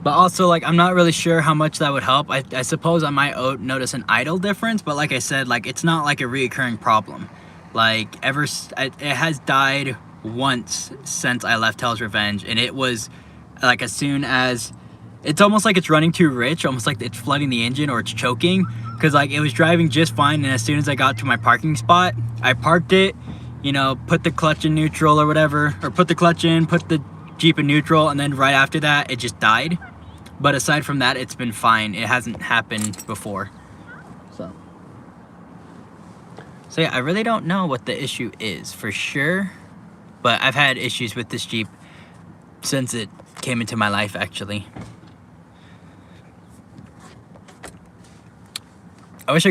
But also, like, I'm not really sure how much that would help. I suppose I might notice an idle difference, but like I said, like, it's not like a reoccurring problem. Like, it has died once since I left Hell's Revenge, and it was, like, as soon as, it's almost like it's running too rich, almost like it's flooding the engine or it's choking, because, like, it was driving just fine, and as soon as I got to my parking spot, I parked it, you know, put the clutch in neutral or whatever, or put the clutch in, put the Jeep in neutral, and then right after that, it just died. But aside from that, it's been fine. It hasn't happened before. So yeah, I really don't know what the issue is for sure. But I've had issues with this Jeep since it came into my life, actually. I wish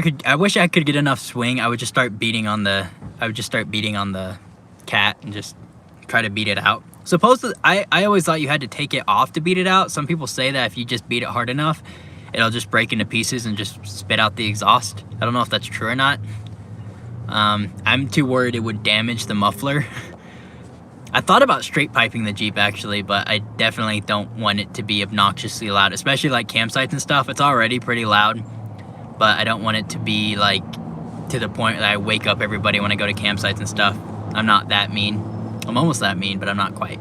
I could get enough swing. I would just start beating on the cat and just try to beat it out. Supposedly, I always thought you had to take it off to beat it out. Some people say that if you just beat it hard enough, it'll just break into pieces and just spit out the exhaust. I don't know if that's true or not. I'm too worried it would damage the muffler. I thought about straight piping the Jeep actually, but I definitely don't want it to be obnoxiously loud, especially like campsites and stuff. It's already pretty loud, but I don't want it to be like to the point that I wake up everybody when I go to campsites and stuff. I'm not that mean. I'm almost that mean, but I'm not quite.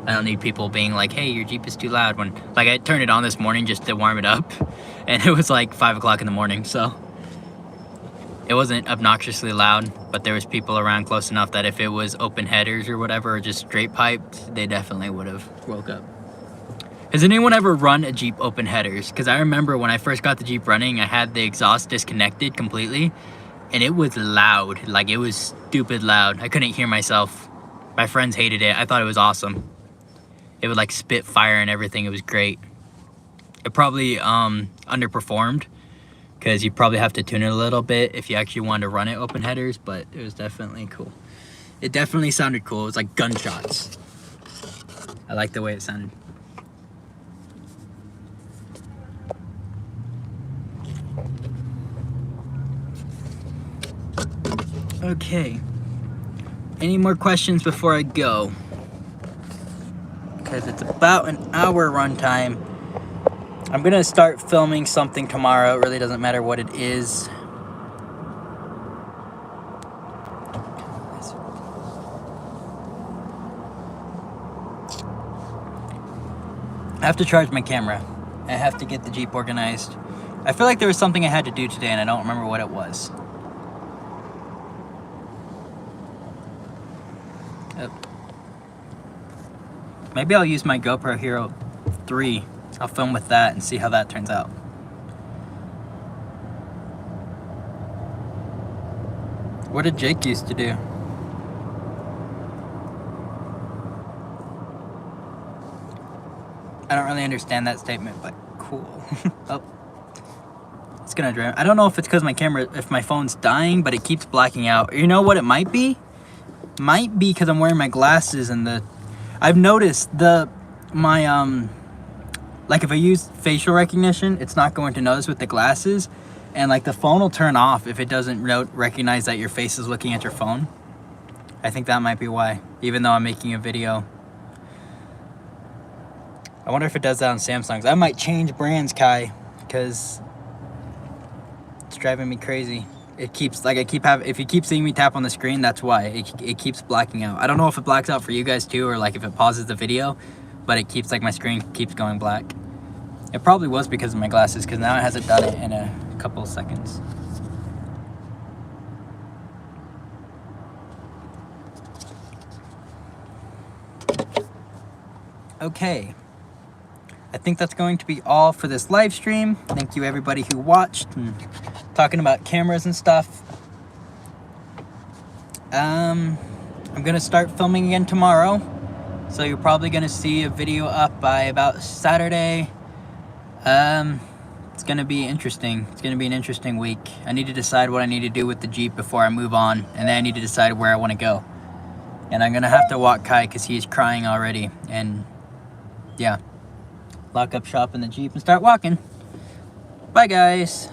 I don't need people being like, hey, your Jeep is too loud. When, like, I turned it on this morning just to warm it up, and it was like 5 o'clock in the morning, so it wasn't obnoxiously loud, but there was people around close enough that if it was open headers or whatever, or just straight piped, they definitely would have woke up. Has anyone ever run a Jeep open headers? Because I remember when I first got the Jeep running, I had the exhaust disconnected completely, and it was loud. Like, it was stupid loud. I couldn't hear myself. My friends hated it. I thought it was awesome. It would like spit fire and everything. It was great. It probably underperformed because you probably have to tune it a little bit if you actually wanted to run it open headers, but it was definitely cool. It definitely sounded cool. It was like gunshots. I like the way it sounded. Okay. Any more questions before I go? Because it's about an hour runtime. I'm gonna start filming something tomorrow. It really doesn't matter what it is. I have to charge my camera. I have to get the Jeep organized. I feel like there was something I had to do today and I don't remember what it was. Maybe I'll use my GoPro Hero 3. I'll film with that and see how that turns out. What did Jake used to do? I don't really understand that statement, but cool. Oh, it's gonna drive. I don't know if it's because my camera, if my phone's dying, but it keeps blacking out. You know what it might be? Might be because I'm wearing my glasses and I've noticed like if I use facial recognition, it's not going to notice with the glasses, and like the phone will turn off if it doesn't recognize that your face is looking at your phone. I think that might be why, even though I'm making a video. I wonder if it does that on Samsung's. I might change brands, Kai, because it's driving me crazy. It keeps, like, if you keep seeing me tap on the screen, that's why. It keeps blacking out. I don't know if it blacks out for you guys too, or like if it pauses the video, but it keeps, like, my screen keeps going black. It probably was because of my glasses, because now it hasn't done it in a couple of seconds. Okay. I think that's going to be all for this live stream. Thank you everybody who watched and talking about cameras and stuff. I'm gonna start filming again tomorrow, so you're probably gonna see a video up by about Saturday. It's gonna be interesting. It's gonna be an interesting week. I need to decide what I need to do with the Jeep before I move on, and then I need to decide where I want to go. And I'm gonna have to walk Kai because he's crying already, and yeah. Lock up shop in the Jeep and start walking. Bye, guys.